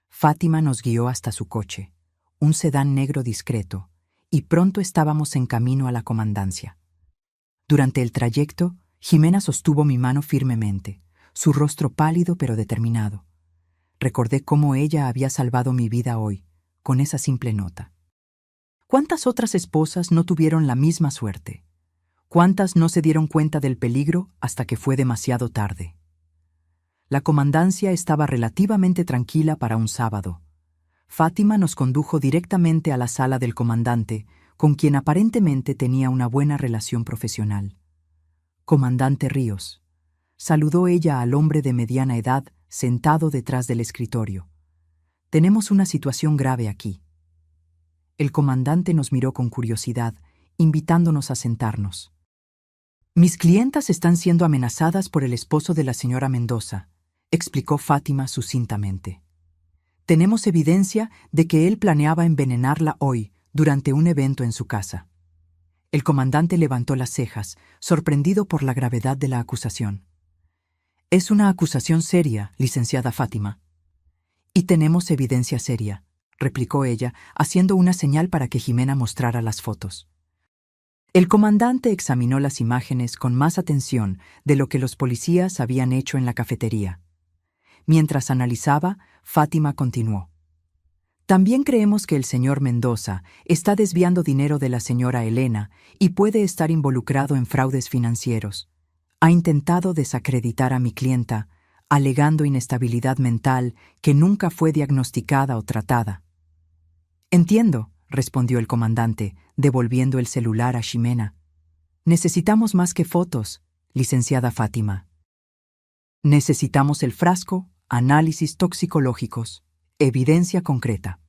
Fátima nos guió hasta su coche, un sedán negro discreto, y pronto estábamos en camino a la comandancia. Durante el trayecto, Jimena sostuvo mi mano firmemente, su rostro pálido pero determinado. Recordé cómo ella había salvado mi vida hoy, con esa simple nota. ¿Cuántas otras esposas no tuvieron la misma suerte? ¿Cuántas no se dieron cuenta del peligro hasta que fue demasiado tarde? La comandancia estaba relativamente tranquila para un sábado. Fátima nos condujo directamente a la sala del comandante, con quien aparentemente tenía una buena relación profesional. «Comandante Ríos», saludó ella al hombre de mediana edad sentado detrás del escritorio. «Tenemos una situación grave aquí». El comandante nos miró con curiosidad, invitándonos a sentarnos. «Mis clientas están siendo amenazadas por el esposo de la señora Mendoza», explicó Fátima sucintamente. «Tenemos evidencia de que él planeaba envenenarla hoy, durante un evento en su casa». El comandante levantó las cejas, sorprendido por la gravedad de la acusación. «Es una acusación seria, licenciada Fátima». «Y tenemos evidencia seria», replicó ella, haciendo una señal para que Jimena mostrara las fotos. El comandante examinó las imágenes con más atención de lo que los policías habían hecho en la cafetería. Mientras analizaba, Fátima continuó. «También creemos que el señor Mendoza está desviando dinero de la señora Elena y puede estar involucrado en fraudes financieros. Ha intentado desacreditar a mi clienta, alegando inestabilidad mental que nunca fue diagnosticada o tratada». «Entiendo», respondió el comandante, devolviendo el celular a Ximena. «Necesitamos más que fotos, licenciada Fátima. Necesitamos el frasco, análisis toxicológicos, evidencia concreta.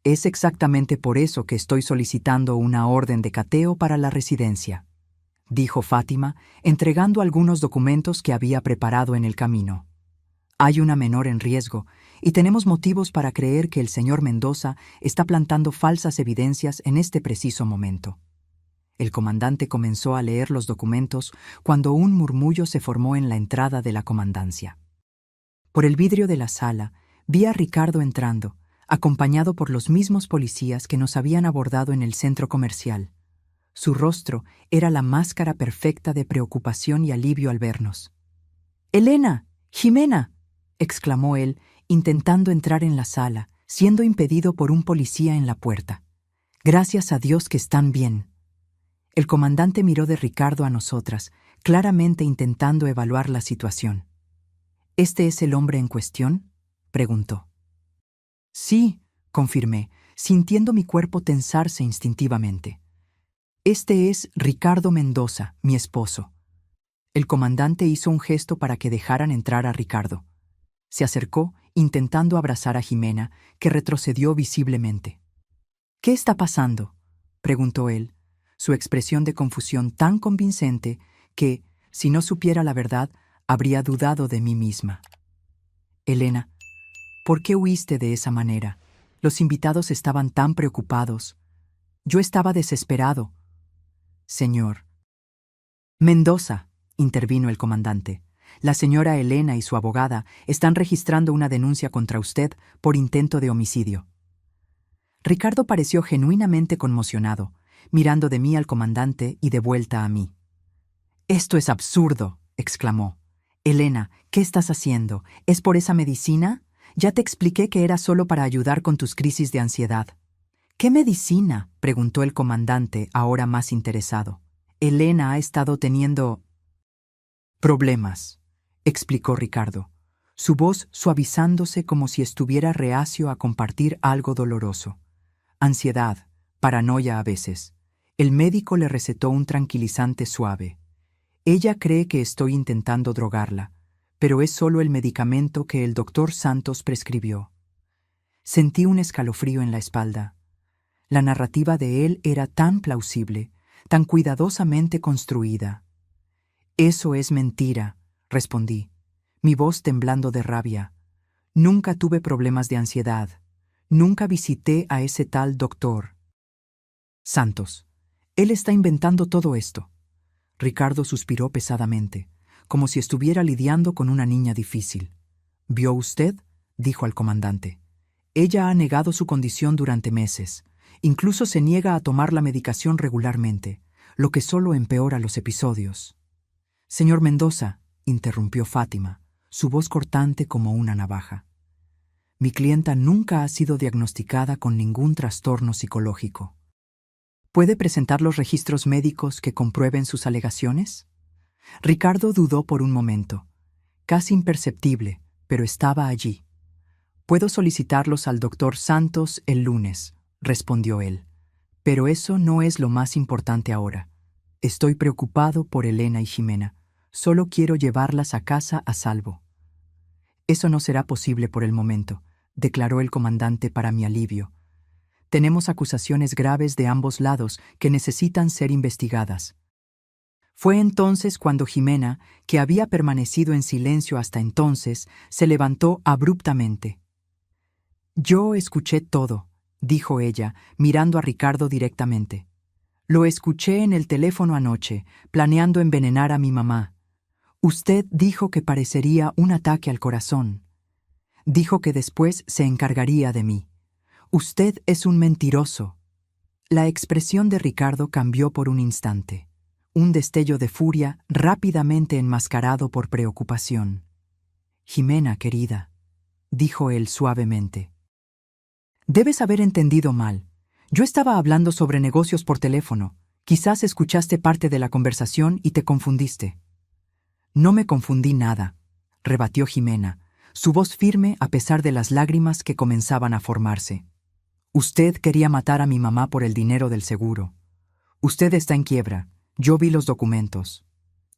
Es exactamente por eso que estoy solicitando una orden de cateo para la residencia», dijo Fátima, entregando algunos documentos que había preparado en el camino. «Hay una menor en riesgo y tenemos motivos para creer que el señor Mendoza está plantando falsas evidencias en este preciso momento». El comandante comenzó a leer los documentos cuando un murmullo se formó en la entrada de la comandancia. Por el vidrio de la sala vi a Ricardo entrando, acompañado por los mismos policías que nos habían abordado en el centro comercial. Su rostro era la máscara perfecta de preocupación y alivio al vernos. «¡Elena! ¡Jimena!», exclamó él, intentando entrar en la sala, siendo impedido por un policía en la puerta. «Gracias a Dios que están bien». El comandante miró de Ricardo a nosotras, claramente intentando evaluar la situación. «¿Este es el hombre en cuestión?», preguntó. «Sí», confirmé, sintiendo mi cuerpo tensarse instintivamente. «Este es Ricardo Mendoza, mi esposo». El comandante hizo un gesto para que dejaran entrar a Ricardo. Se acercó, intentando abrazar a Jimena, que retrocedió visiblemente. «¿Qué está pasando?», preguntó él, su expresión de confusión tan convincente que, si no supiera la verdad, habría dudado de mí misma. «Elena, ¿por qué huiste de esa manera? Los invitados estaban tan preocupados. Yo estaba desesperado». «Señor». «Mendoza», intervino el comandante. «La señora Elena y su abogada están registrando una denuncia contra usted por intento de homicidio». Ricardo pareció genuinamente conmocionado, mirando de mí al comandante y de vuelta a mí. «Esto es absurdo», exclamó. «Elena, ¿qué estás haciendo? ¿Es por esa medicina? Ya te expliqué que era solo para ayudar con tus crisis de ansiedad». «¿Qué medicina?», preguntó el comandante, ahora más interesado. «Elena ha estado teniendo problemas», explicó Ricardo. su voz suavizándose como si estuviera reacio a compartir algo doloroso. Ansiedad, paranoia a veces. El médico le recetó un tranquilizante suave. Ella cree que estoy intentando drogarla, pero es solo el medicamento que el doctor Santos prescribió. Sentí un escalofrío en la espalda. La narrativa de él era tan plausible, tan cuidadosamente construida. «Eso es mentira», respondí, mi voz temblando de rabia. «Nunca tuve problemas de ansiedad. Nunca visité a ese tal doctor Santos. Él está inventando todo esto». Ricardo suspiró pesadamente, como si estuviera lidiando con una niña difícil. «¿Vio usted?», dijo al comandante. «Ella ha negado su condición durante meses. Incluso se niega a tomar la medicación regularmente, lo que solo empeora los episodios». «Señor Mendoza», interrumpió Fátima, su voz cortante como una navaja. «Mi clienta nunca ha sido diagnosticada con ningún trastorno psicológico. ¿Puede presentar los registros médicos que comprueben sus alegaciones?». Ricardo dudó por un momento, casi imperceptible, pero estaba allí. «Puedo solicitarlos al doctor Santos el lunes», respondió él. «Pero eso no es lo más importante ahora. Estoy preocupado por Elena y Jimena. Solo quiero llevarlas a casa a salvo». «Eso no será posible por el momento», declaró el comandante para mi alivio. «Tenemos acusaciones graves de ambos lados que necesitan ser investigadas». Fue entonces cuando Jimena, que había permanecido en silencio hasta entonces, se levantó abruptamente. «Yo escuché todo», dijo ella, mirando a Ricardo directamente. «Lo escuché en el teléfono anoche, planeando envenenar a mi mamá. Usted dijo que parecería un ataque al corazón. Dijo que después se encargaría de mí. Usted es un mentiroso». La expresión de Ricardo cambió por un instante. Un destello de furia rápidamente enmascarado por preocupación. «Jimena, querida», dijo él suavemente. «Debes haber entendido mal. Yo estaba hablando sobre negocios por teléfono. Quizás escuchaste parte de la conversación y te confundiste». «No me confundí nada», rebatió Jimena, su voz firme a pesar de las lágrimas que comenzaban a formarse. «Usted quería matar a mi mamá por el dinero del seguro. Usted está en quiebra. Yo vi los documentos».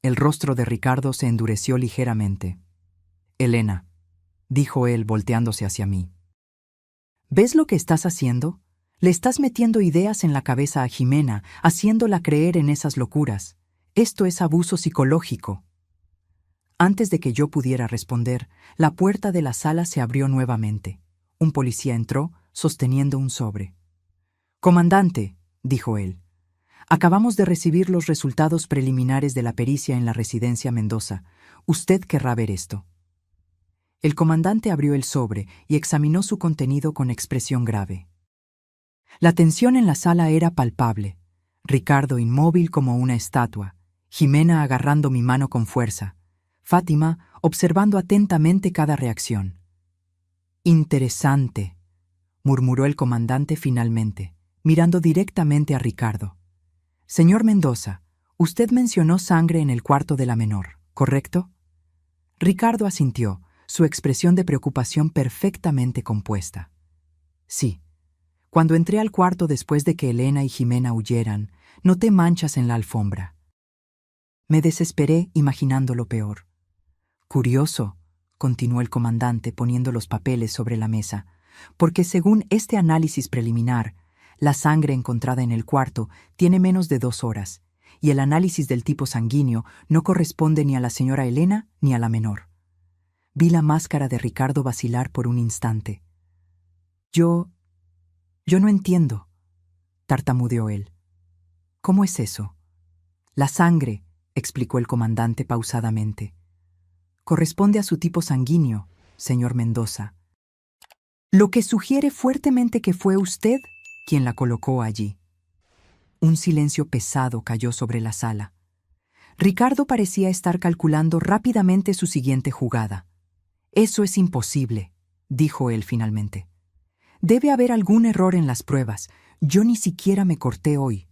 El rostro de Ricardo se endureció ligeramente. «Elena», dijo él volteándose hacia mí. «¿Ves lo que estás haciendo? Le estás metiendo ideas en la cabeza a Jimena, haciéndola creer en esas locuras. Esto es abuso psicológico». Antes de que yo pudiera responder, la puerta de la sala se abrió nuevamente. Un policía entró, sosteniendo un sobre. «Comandante», dijo él, «acabamos de recibir los resultados preliminares de la pericia en la residencia Mendoza. Usted querrá ver esto». El comandante abrió el sobre y examinó su contenido con expresión grave. La tensión en la sala era palpable. Ricardo inmóvil como una estatua, Jimena agarrando mi mano con fuerza, Fátima observando atentamente cada reacción. «Interesante», murmuró el comandante finalmente, mirando directamente a Ricardo. «Señor Mendoza, usted mencionó sangre en el cuarto de la menor, ¿correcto?». Ricardo asintió, su expresión de preocupación perfectamente compuesta. «Sí. Cuando entré al cuarto después de que Elena y Jimena huyeran, noté manchas en la alfombra. Me desesperé imaginando lo peor». «Curioso», continuó el comandante poniendo los papeles sobre la mesa, «porque según este análisis preliminar, la sangre encontrada en el cuarto tiene menos de 2 horas, y el análisis del tipo sanguíneo no corresponde ni a la señora Elena ni a la menor». Vi la máscara de Ricardo vacilar por un instante. Yo no entiendo», tartamudeó él. «¿Cómo es eso?». «La sangre», explicó el comandante pausadamente, «corresponde a su tipo sanguíneo, señor Mendoza. Lo que sugiere fuertemente que fue usted quien la colocó allí». Un silencio pesado cayó sobre la sala. Ricardo parecía estar calculando rápidamente su siguiente jugada. «Eso es imposible», dijo él finalmente. «Debe haber algún error en las pruebas. Yo ni siquiera me corté hoy».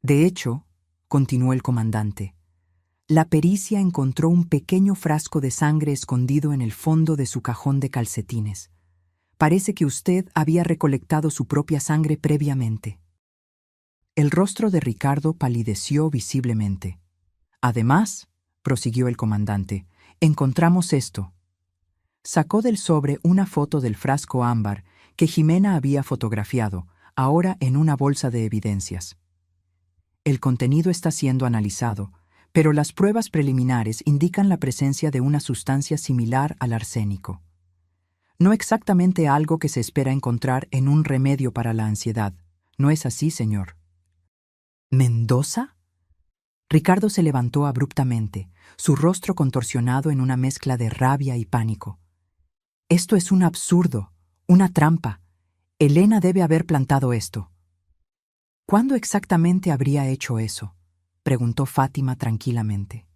«De hecho», continuó el comandante, La pericia encontró un pequeño frasco de sangre escondido en el fondo de su cajón de calcetines. Parece que usted había recolectado su propia sangre previamente. El rostro de Ricardo palideció visiblemente. Además, prosiguió el comandante, encontramos esto. Sacó del sobre una foto del frasco ámbar que Jimena había fotografiado, ahora en una bolsa de evidencias. El contenido está siendo analizado, pero las pruebas preliminares indican la presencia de una sustancia similar al arsénico. No exactamente algo que se espera encontrar en un remedio para la ansiedad. ¿No es así, señor? ¿Mendoza? Ricardo se levantó abruptamente, su rostro contorsionado en una mezcla de rabia y pánico. Esto es un absurdo, una trampa. Elena debe haber plantado esto. ¿Cuándo exactamente habría hecho eso?, preguntó Fátima tranquilamente.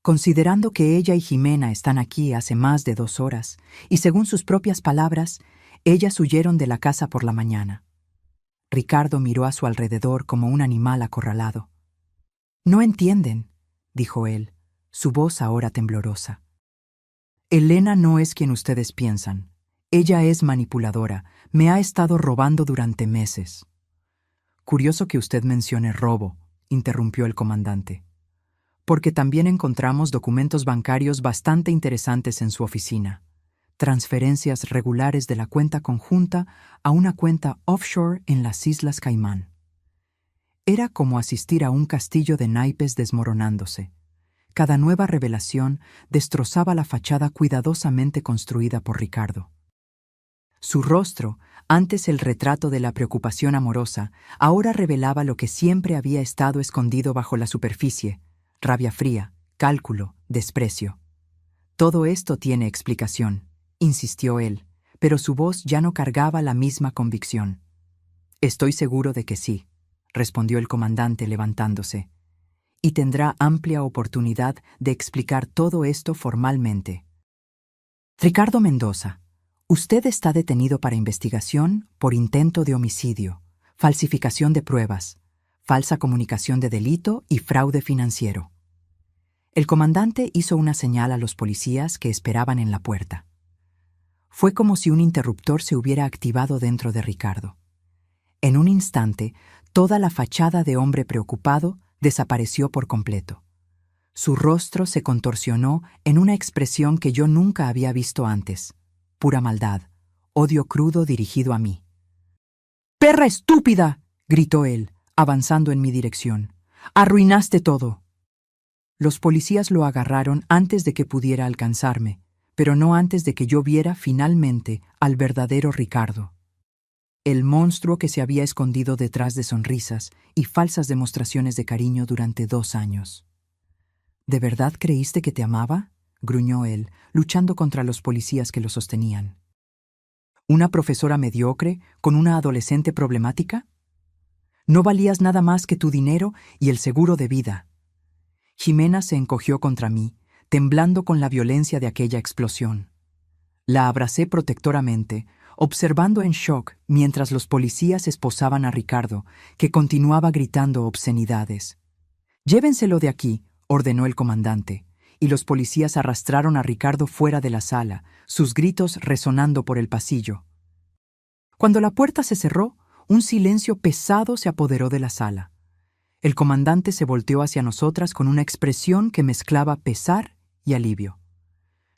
Considerando que ella y Jimena están aquí hace más de 2 horas, y según sus propias palabras, ellas huyeron de la casa por la mañana. Ricardo miró a su alrededor como un animal acorralado. «No entienden», dijo él, su voz ahora temblorosa. «Elena no es quien ustedes piensan. Ella es manipuladora, me ha estado robando durante meses». «Curioso que usted mencione robo», interrumpió el comandante, «porque también encontramos documentos bancarios bastante interesantes en su oficina. Transferencias regulares de la cuenta conjunta a una cuenta offshore en las Islas Caimán». Era como asistir a un castillo de naipes desmoronándose. Cada nueva revelación destrozaba la fachada cuidadosamente construida por Ricardo. Su rostro, antes el retrato de la preocupación amorosa, ahora revelaba lo que siempre había estado escondido bajo la superficie: rabia fría, cálculo, desprecio. «Todo esto tiene explicación», insistió él, pero su voz ya no cargaba la misma convicción. «Estoy seguro de que sí», respondió el comandante levantándose, «y tendrá amplia oportunidad de explicar todo esto formalmente». «Ricardo Mendoza, usted está detenido para investigación por intento de homicidio, falsificación de pruebas, falsa comunicación de delito y fraude financiero». El comandante hizo una señal a los policías que esperaban en la puerta. Fue como si un interruptor se hubiera activado dentro de Ricardo. En un instante, toda la fachada de hombre preocupado desapareció por completo. Su rostro se contorsionó en una expresión que yo nunca había visto antes: pura maldad, odio crudo dirigido a mí. «¡Perra estúpida!», gritó él, avanzando en mi dirección. «¡Arruinaste todo!». Los policías lo agarraron antes de que pudiera alcanzarme, pero no antes de que yo viera finalmente al verdadero Ricardo. El monstruo que se había escondido detrás de sonrisas y falsas demostraciones de cariño durante 2 años. «¿De verdad creíste que te amaba?», gruñó él, luchando contra los policías que lo sostenían. «¿Una profesora mediocre con una adolescente problemática? No valías nada más que tu dinero y el seguro de vida». Jimena se encogió contra mí, temblando con la violencia de aquella explosión. La abracé protectoramente, observando en shock mientras los policías esposaban a Ricardo, que continuaba gritando obscenidades. «Llévenselo de aquí», ordenó el comandante, y los policías arrastraron a Ricardo fuera de la sala, sus gritos resonando por el pasillo. Cuando la puerta se cerró, un silencio pesado se apoderó de la sala. El comandante se volteó hacia nosotras con una expresión que mezclaba pesar y alivio.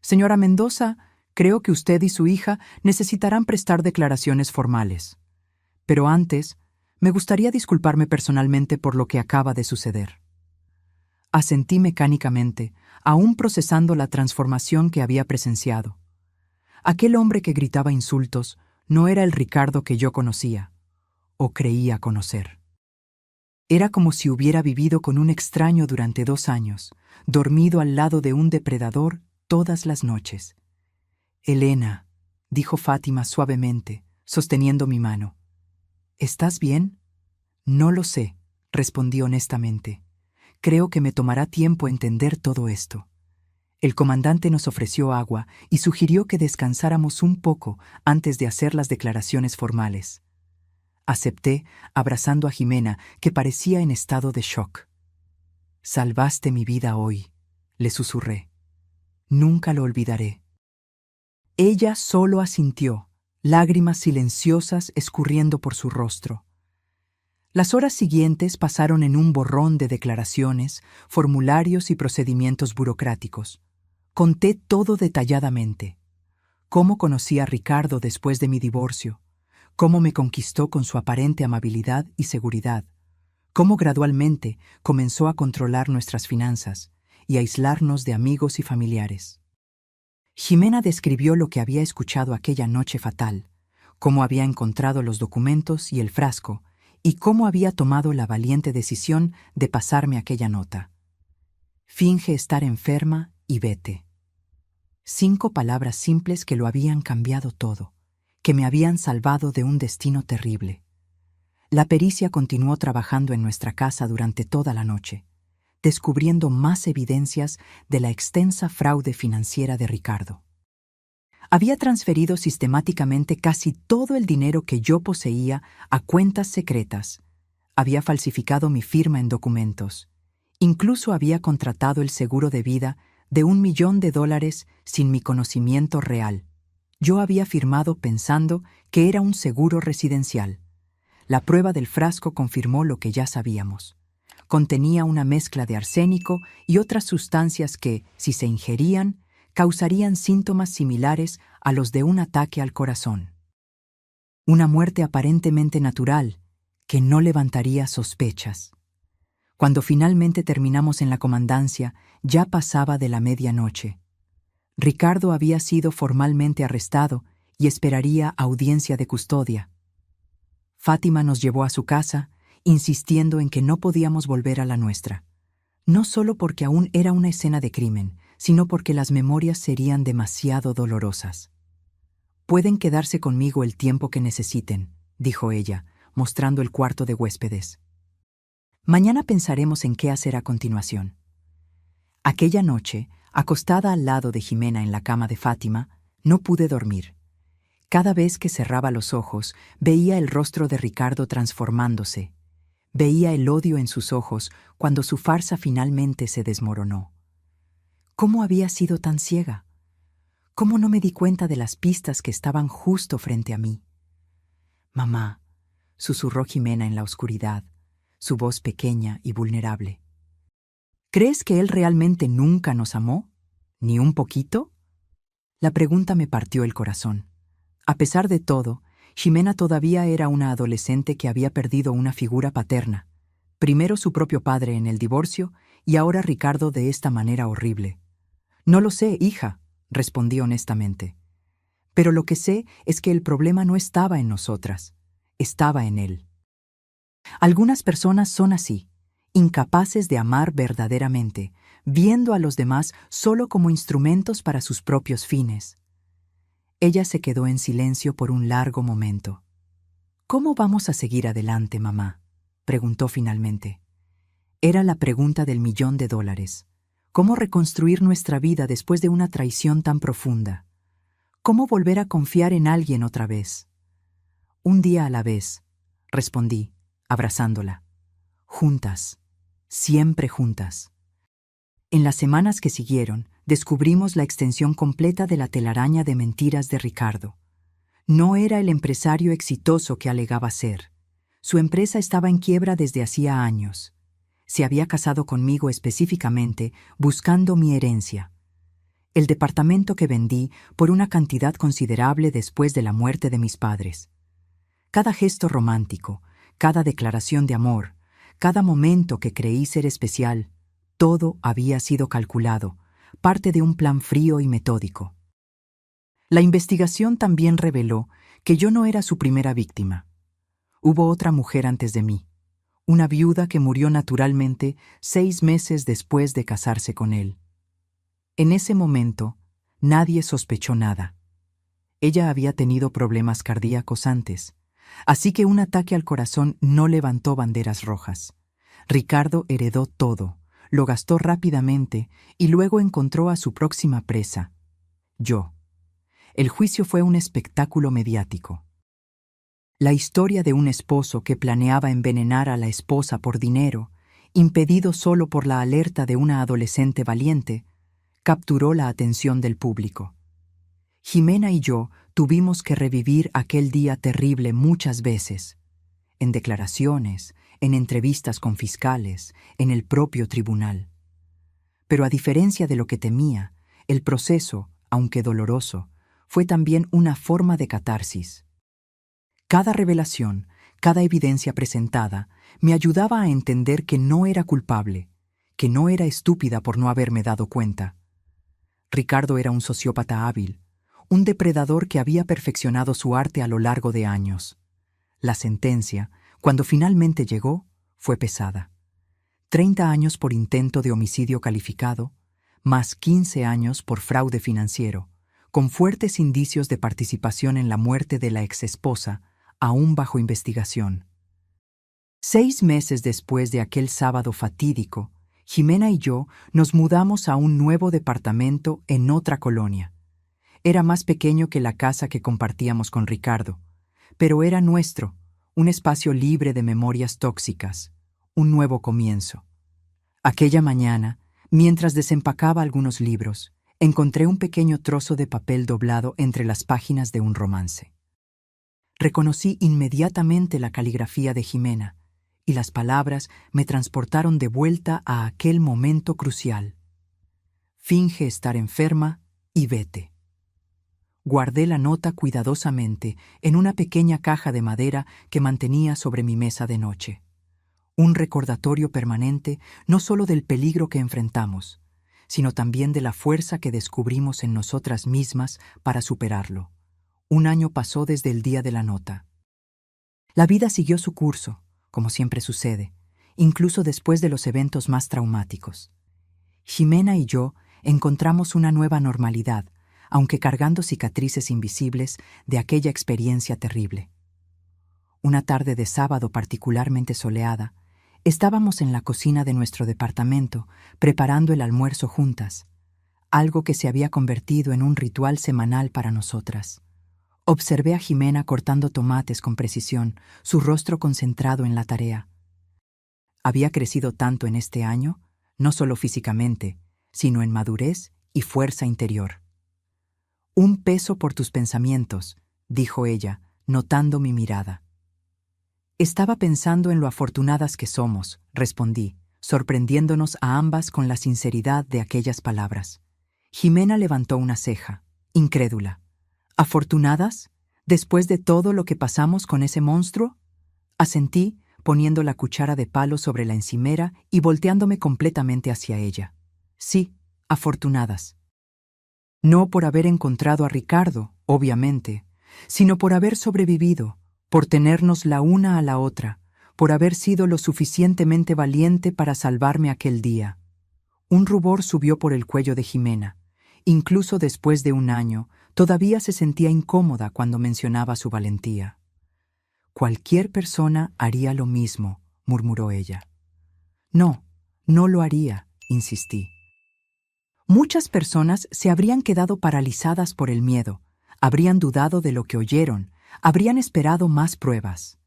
«Señora Mendoza, creo que usted y su hija necesitarán prestar declaraciones formales. Pero antes, me gustaría disculparme personalmente por lo que acaba de suceder». Asentí mecánicamente, aún procesando la transformación que había presenciado. Aquel hombre que gritaba insultos no era el Ricardo que yo conocía, o creía conocer. Era como si hubiera vivido con un extraño durante 2 años, dormido al lado de un depredador todas las noches. «Elena», dijo Fátima suavemente, sosteniendo mi mano. «¿Estás bien?». «No lo sé», respondí honestamente. «Creo que me tomará tiempo entender todo esto». El comandante nos ofreció agua y sugirió que descansáramos un poco antes de hacer las declaraciones formales. Acepté, abrazando a Jimena, que parecía en estado de shock. Salvaste mi vida hoy, le susurré. Nunca lo olvidaré. Ella solo asintió, lágrimas silenciosas escurriendo por su rostro. Las horas siguientes pasaron en un borrón de declaraciones, formularios y procedimientos burocráticos. Conté todo detalladamente. Cómo conocí a Ricardo después de mi divorcio, cómo me conquistó con su aparente amabilidad y seguridad, cómo gradualmente comenzó a controlar nuestras finanzas y aislarnos de amigos y familiares. Ximena describió lo que había escuchado aquella noche fatal, cómo había encontrado los documentos y el frasco, y cómo había tomado la valiente decisión de pasarme aquella nota. Finge estar enferma y vete. 5 palabras simples que lo habían cambiado todo, que me habían salvado de un destino terrible. La pericia continuó trabajando en nuestra casa durante toda la noche, descubriendo más evidencias de la extensa fraude financiera de Ricardo. Había transferido sistemáticamente casi todo el dinero que yo poseía a cuentas secretas. Había falsificado mi firma en documentos. Incluso había contratado el seguro de vida de $1 millón sin mi conocimiento real. Yo había firmado pensando que era un seguro residencial. La prueba del frasco confirmó lo que ya sabíamos. Contenía una mezcla de arsénico y otras sustancias que, si se ingerían, causarían síntomas similares a los de un ataque al corazón. Una muerte aparentemente natural, que no levantaría sospechas. Cuando finalmente terminamos en la comandancia, ya pasaba de la medianoche. Ricardo había sido formalmente arrestado y esperaría audiencia de custodia. Fátima nos llevó a su casa, insistiendo en que no podíamos volver a la nuestra. No solo porque aún era una escena de crimen, sino porque las memorias serían demasiado dolorosas. «Pueden quedarse conmigo el tiempo que necesiten», dijo ella, mostrando el cuarto de huéspedes. «Mañana pensaremos en qué hacer a continuación». Aquella noche, acostada al lado de Ximena en la cama de Fátima, no pude dormir. Cada vez que cerraba los ojos, veía el rostro de Ricardo transformándose. Veía el odio en sus ojos cuando su farsa finalmente se desmoronó. ¿Cómo había sido tan ciega? ¿Cómo no me di cuenta de las pistas que estaban justo frente a mí? «Mamá», susurró Ximena en la oscuridad, su voz pequeña y vulnerable. «¿Crees que él realmente nunca nos amó? ¿Ni un poquito?» La pregunta me partió el corazón. A pesar de todo, Ximena todavía era una adolescente que había perdido una figura paterna. Primero su propio padre en el divorcio y ahora Ricardo de esta manera horrible. «No lo sé, hija», respondí honestamente. «Pero lo que sé es que el problema no estaba en nosotras, estaba en él». Algunas personas son así, incapaces de amar verdaderamente, viendo a los demás solo como instrumentos para sus propios fines. Ella se quedó en silencio por un largo momento. «¿Cómo vamos a seguir adelante, mamá?», preguntó finalmente. Era la pregunta del $1 millón. ¿Cómo reconstruir nuestra vida después de una traición tan profunda? ¿Cómo volver a confiar en alguien otra vez? «Un día a la vez», respondí, abrazándola. «Juntas, siempre juntas». En las semanas que siguieron, descubrimos la extensión completa de la telaraña de mentiras de Ricardo. No era el empresario exitoso que alegaba ser. Su empresa estaba en quiebra desde hacía años. Se había casado conmigo específicamente buscando mi herencia. El departamento que vendí por una cantidad considerable después de la muerte de mis padres. Cada gesto romántico, cada declaración de amor, cada momento que creí ser especial, todo había sido calculado, parte de un plan frío y metódico. La investigación también reveló que yo no era su primera víctima. Hubo otra mujer antes de mí, una viuda que murió naturalmente 6 meses después de casarse con él. En ese momento, nadie sospechó nada. Ella había tenido problemas cardíacos antes, así que un ataque al corazón no levantó banderas rojas. Ricardo heredó todo, lo gastó rápidamente y luego encontró a su próxima presa, yo. El juicio fue un espectáculo mediático. La historia de un esposo que planeaba envenenar a la esposa por dinero impedido solo por la alerta de una adolescente valiente, capturó la atención del público. Jimena y yo tuvimos que revivir aquel día terrible muchas veces, en declaraciones, en entrevistas con fiscales, en el propio tribunal. Pero a diferencia de lo que temía, el proceso, aunque doloroso, fue también una forma de catarsis. Cada revelación, cada evidencia presentada, me ayudaba a entender que no era culpable, que no era estúpida por no haberme dado cuenta. Ricardo era un sociópata hábil, un depredador que había perfeccionado su arte a lo largo de años. La sentencia, cuando finalmente llegó, fue pesada. 30 años por intento de homicidio calificado, más 15 años por fraude financiero, con fuertes indicios de participación en la muerte de la exesposa, aún bajo investigación. 6 meses después de aquel sábado fatídico, Jimena y yo nos mudamos a un nuevo departamento en otra colonia. Era más pequeño que la casa que compartíamos con Ricardo, pero era nuestro, un espacio libre de memorias tóxicas, un nuevo comienzo. Aquella mañana, mientras desempacaba algunos libros, encontré un pequeño trozo de papel doblado entre las páginas de un romance. Reconocí inmediatamente la caligrafía de Jimena, y las palabras me transportaron de vuelta a aquel momento crucial. Finge estar enferma y vete. Guardé la nota cuidadosamente en una pequeña caja de madera que mantenía sobre mi mesa de noche. Un recordatorio permanente no solo del peligro que enfrentamos, sino también de la fuerza que descubrimos en nosotras mismas para superarlo. 1 año pasó desde el día de la nota. La vida siguió su curso, como siempre sucede, incluso después de los eventos más traumáticos. Jimena y yo encontramos una nueva normalidad, aunque cargando cicatrices invisibles de aquella experiencia terrible. Una tarde de sábado particularmente soleada, estábamos en la cocina de nuestro departamento preparando el almuerzo juntas, algo que se había convertido en un ritual semanal para nosotras. Observé a Jimena cortando tomates con precisión, su rostro concentrado en la tarea. Había crecido tanto en este año, no solo físicamente, sino en madurez y fuerza interior. «Un peso por tus pensamientos», dijo ella, notando mi mirada. «Estaba pensando en lo afortunadas que somos», respondí, sorprendiéndonos a ambas con la sinceridad de aquellas palabras. Jimena levantó una ceja, incrédula. «¿Afortunadas? ¿Después de todo lo que pasamos con ese monstruo?», asentí, poniendo la cuchara de palo sobre la encimera y volteándome completamente hacia ella. «Sí, afortunadas. No por haber encontrado a Ricardo, obviamente, sino por haber sobrevivido, por tenernos la una a la otra, por haber sido lo suficientemente valiente para salvarme aquel día». Un rubor subió por el cuello de Jimena. Incluso después de 1 año, todavía se sentía incómoda cuando mencionaba su valentía. «Cualquier persona haría lo mismo», murmuró ella. «No, no lo haría», insistí. Muchas personas se habrían quedado paralizadas por el miedo, habrían dudado de lo que oyeron, habrían esperado más pruebas.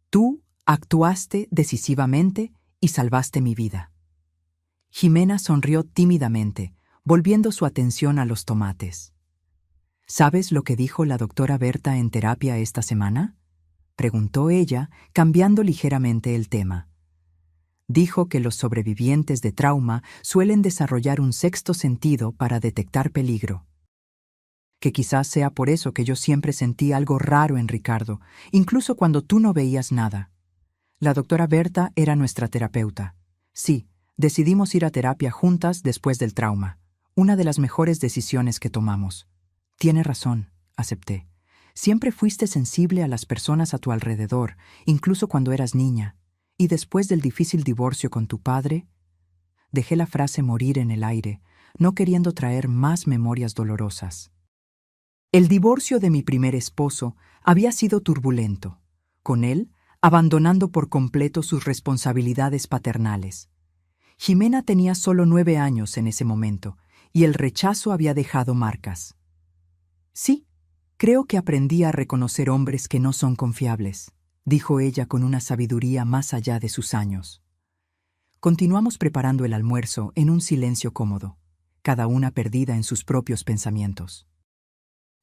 Tú actuaste decisivamente y salvaste mi vida. Jimena sonrió tímidamente, volviendo su atención a los tomates. ¿Sabes lo que dijo la doctora Berta en terapia esta semana?, preguntó ella, cambiando ligeramente el tema. Dijo que los sobrevivientes de trauma suelen desarrollar un sexto sentido para detectar peligro. Que quizás sea por eso que yo siempre sentí algo raro en Ricardo, incluso cuando tú no veías nada. La doctora Berta era nuestra terapeuta. Sí, decidimos ir a terapia juntas después del trauma. Una de las mejores decisiones que tomamos. Tiene razón, acepté. Siempre fuiste sensible a las personas a tu alrededor, incluso cuando eras niña. Y después del difícil divorcio con tu padre, dejé la frase morir en el aire, no queriendo traer más memorias dolorosas. El divorcio de mi primer esposo había sido turbulento, con él abandonando por completo sus responsabilidades paternales. Jimena tenía solo 9 años en ese momento, y el rechazo había dejado marcas. Sí, creo que aprendí a reconocer hombres que no son confiables, dijo ella con una sabiduría más allá de sus años. Continuamos preparando el almuerzo en un silencio cómodo, cada una perdida en sus propios pensamientos.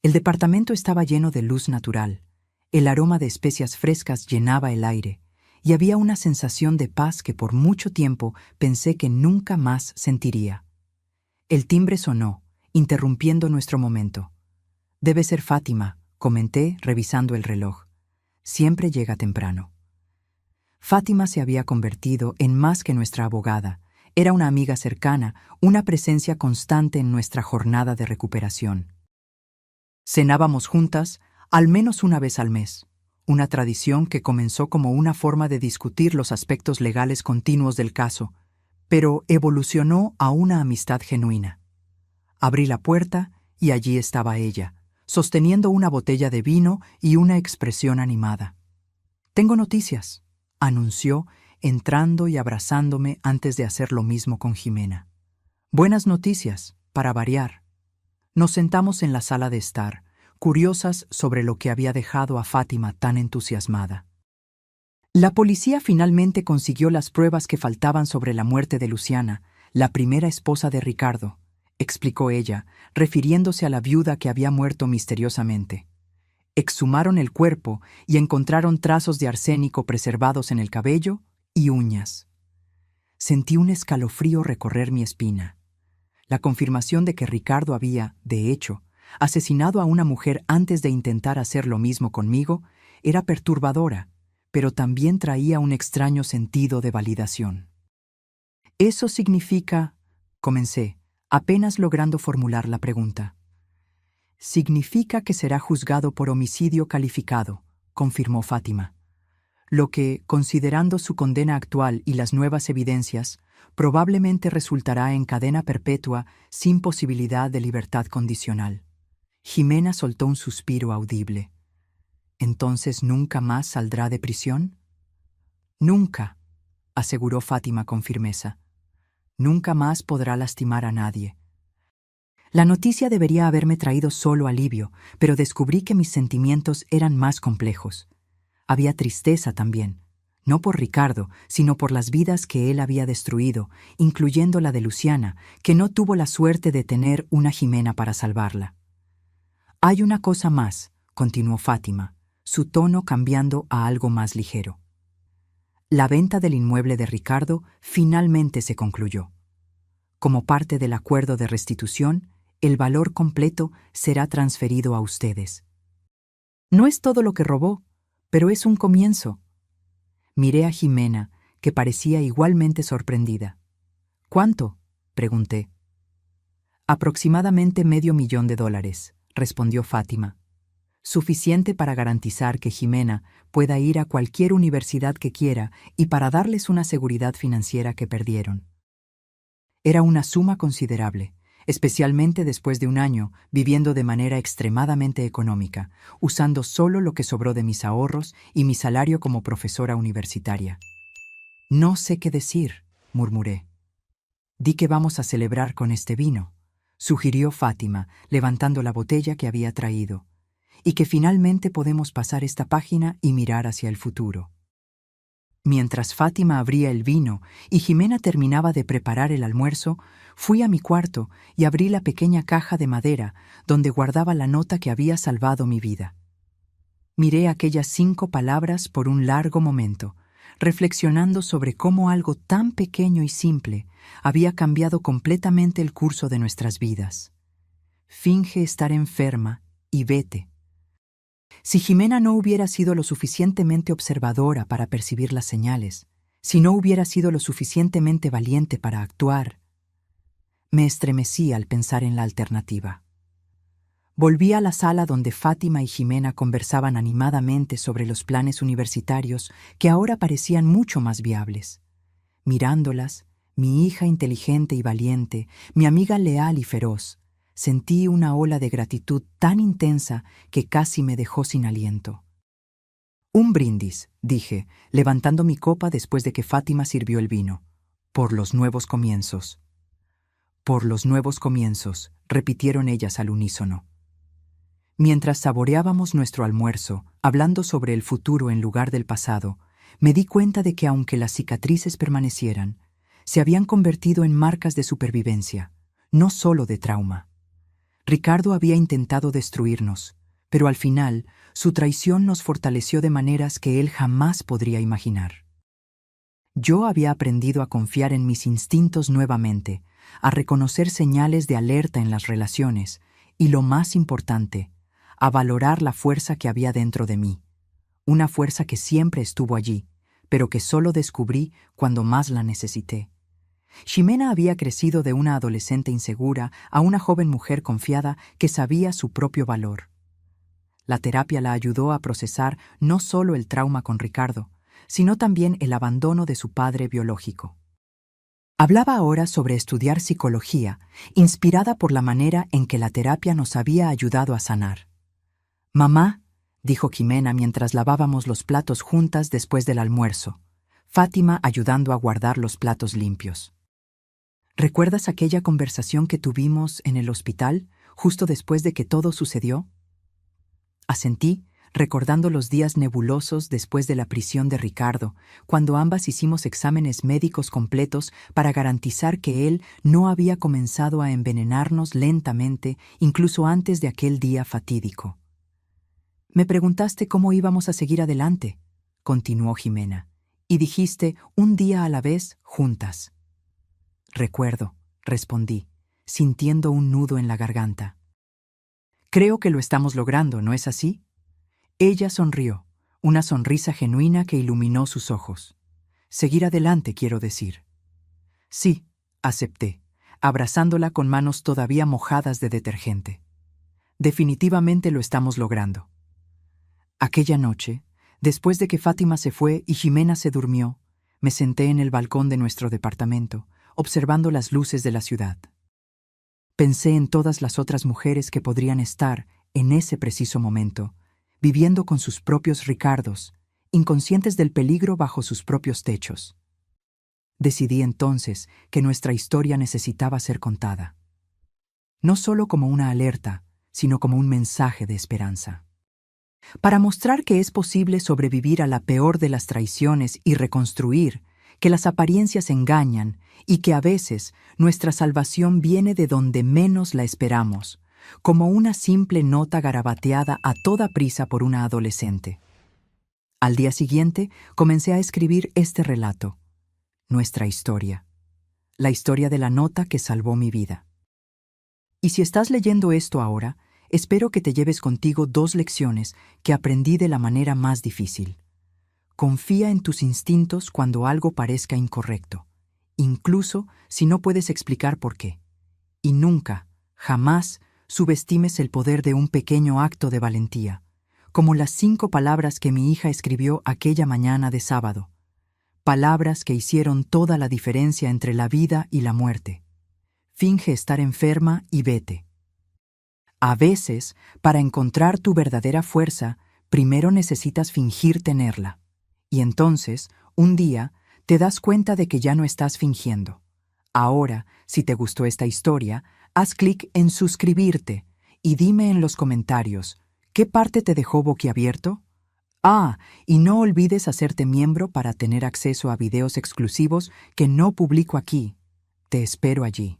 El departamento estaba lleno de luz natural, el aroma de especias frescas llenaba el aire, y había una sensación de paz que por mucho tiempo pensé que nunca más sentiría. El timbre sonó, interrumpiendo nuestro momento. «Debe ser Fátima», comenté, revisando el reloj. «Siempre llega temprano». Fátima se había convertido en más que nuestra abogada. Era una amiga cercana, una presencia constante en nuestra jornada de recuperación. Cenábamos juntas, al menos una vez al mes, una tradición que comenzó como una forma de discutir los aspectos legales continuos del caso, pero evolucionó a una amistad genuina. Abrí la puerta y allí estaba ella, sosteniendo una botella de vino y una expresión animada. «Tengo noticias», anunció, entrando y abrazándome antes de hacer lo mismo con Jimena. «Buenas noticias, para variar». Nos sentamos en la sala de estar, curiosas sobre lo que había dejado a Fátima tan entusiasmada. La policía finalmente consiguió las pruebas que faltaban sobre la muerte de Luciana, la primera esposa de Ricardo, explicó ella, refiriéndose a la viuda que había muerto misteriosamente. Exhumaron el cuerpo y encontraron trazos de arsénico preservados en el cabello y uñas. Sentí un escalofrío recorrer mi espina. La confirmación de que Ricardo había, de hecho, asesinado a una mujer antes de intentar hacer lo mismo conmigo era perturbadora, pero también traía un extraño sentido de validación. «Eso significa», comencé, apenas logrando formular la pregunta. «Significa que será juzgado por homicidio calificado», confirmó Fátima. «Lo que, considerando su condena actual y las nuevas evidencias, probablemente resultará en cadena perpetua sin posibilidad de libertad condicional». Jimena soltó un suspiro audible. «¿Entonces nunca más saldrá de prisión?» «Nunca», aseguró Fátima con firmeza. «Nunca más podrá lastimar a nadie». La noticia debería haberme traído solo alivio, pero descubrí que mis sentimientos eran más complejos. Había tristeza también, no por Ricardo, sino por las vidas que él había destruido, incluyendo la de Luciana, que no tuvo la suerte de tener una Jimena para salvarla. «Hay una cosa más», continuó Fátima, su tono cambiando a algo más ligero. «La venta del inmueble de Ricardo finalmente se concluyó. Como parte del acuerdo de restitución, el valor completo será transferido a ustedes. No es todo lo que robó, pero es un comienzo». Miré a Jimena, que parecía igualmente sorprendida. «¿Cuánto?», pregunté. «Aproximadamente $500,000, respondió Fátima. «Suficiente para garantizar que Jimena pueda ir a cualquier universidad que quiera y para darles una seguridad financiera que perdieron». Era una suma considerable, especialmente después de un año viviendo de manera extremadamente económica, usando solo lo que sobró de mis ahorros y mi salario como profesora universitaria. «No sé qué decir», murmuré. «Di que vamos a celebrar con este vino», sugirió Fátima, levantando la botella que había traído, «y que finalmente podemos pasar esta página y mirar hacia el futuro». Mientras Fátima abría el vino y Jimena terminaba de preparar el almuerzo, fui a mi cuarto y abrí la pequeña caja de madera donde guardaba la nota que había salvado mi vida. Miré aquellas 5 palabras por un largo momento, reflexionando sobre cómo algo tan pequeño y simple había cambiado completamente el curso de nuestras vidas. «Finge estar enferma y vete». Si Jimena no hubiera sido lo suficientemente observadora para percibir las señales, si no hubiera sido lo suficientemente valiente para actuar, me estremecí al pensar en la alternativa. Volví a la sala donde Fátima y Jimena conversaban animadamente sobre los planes universitarios que ahora parecían mucho más viables. Mirándolas, mi hija inteligente y valiente, mi amiga leal y feroz, sentí una ola de gratitud tan intensa que casi me dejó sin aliento. «Un brindis», dije, levantando mi copa después de que Fátima sirvió el vino. «Por los nuevos comienzos». «Por los nuevos comienzos», repitieron ellas al unísono. Mientras saboreábamos nuestro almuerzo, hablando sobre el futuro en lugar del pasado, me di cuenta de que aunque las cicatrices permanecieran, se habían convertido en marcas de supervivencia, no solo de trauma. Ricardo había intentado destruirnos, pero al final su traición nos fortaleció de maneras que él jamás podría imaginar. Yo había aprendido a confiar en mis instintos nuevamente, a reconocer señales de alerta en las relaciones y, lo más importante, a valorar la fuerza que había dentro de mí. Una fuerza que siempre estuvo allí, pero que solo descubrí cuando más la necesité. Ximena había crecido de una adolescente insegura a una joven mujer confiada que sabía su propio valor. La terapia la ayudó a procesar no solo el trauma con Ricardo, sino también el abandono de su padre biológico. Hablaba ahora sobre estudiar psicología, inspirada por la manera en que la terapia nos había ayudado a sanar. «Mamá», dijo Ximena mientras lavábamos los platos juntas después del almuerzo, Fátima ayudando a guardar los platos limpios. «¿Recuerdas aquella conversación que tuvimos en el hospital, justo después de que todo sucedió?» Asentí, recordando los días nebulosos después de la prisión de Ricardo, cuando ambas hicimos exámenes médicos completos para garantizar que él no había comenzado a envenenarnos lentamente, incluso antes de aquel día fatídico. «Me preguntaste cómo íbamos a seguir adelante», continuó Ximena, «y dijiste un día a la vez, juntas». «Recuerdo», respondí, sintiendo un nudo en la garganta. «Creo que lo estamos logrando, ¿no es así?» Ella sonrió, una sonrisa genuina que iluminó sus ojos. «Seguir adelante, quiero decir». «Sí», acepté, abrazándola con manos todavía mojadas de detergente. «Definitivamente lo estamos logrando». Aquella noche, después de que Fátima se fue y Ximena se durmió, me senté en el balcón de nuestro departamento, observando las luces de la ciudad. Pensé en todas las otras mujeres que podrían estar, en ese preciso momento, viviendo con sus propios Ricardos, inconscientes del peligro bajo sus propios techos. Decidí entonces que nuestra historia necesitaba ser contada. No solo como una alerta, sino como un mensaje de esperanza. Para mostrar que es posible sobrevivir a la peor de las traiciones y reconstruir, que las apariencias engañan y que a veces nuestra salvación viene de donde menos la esperamos, como una simple nota garabateada a toda prisa por una adolescente. Al día siguiente comencé a escribir este relato, nuestra historia, la historia de la nota que salvó mi vida. Y si estás leyendo esto ahora, espero que te lleves contigo 2 lecciones que aprendí de la manera más difícil. Confía en tus instintos cuando algo parezca incorrecto, incluso si no puedes explicar por qué. Y nunca, jamás, subestimes el poder de un pequeño acto de valentía, como las 5 palabras que mi hija escribió aquella mañana de sábado. Palabras que hicieron toda la diferencia entre la vida y la muerte. Finge estar enferma y vete. A veces, para encontrar tu verdadera fuerza, primero necesitas fingir tenerla. Y entonces, un día, te das cuenta de que ya no estás fingiendo. Ahora, si te gustó esta historia, haz clic en suscribirte y dime en los comentarios, ¿qué parte te dejó boquiabierto? Y no olvides hacerte miembro para tener acceso a videos exclusivos que no publico aquí. Te espero allí.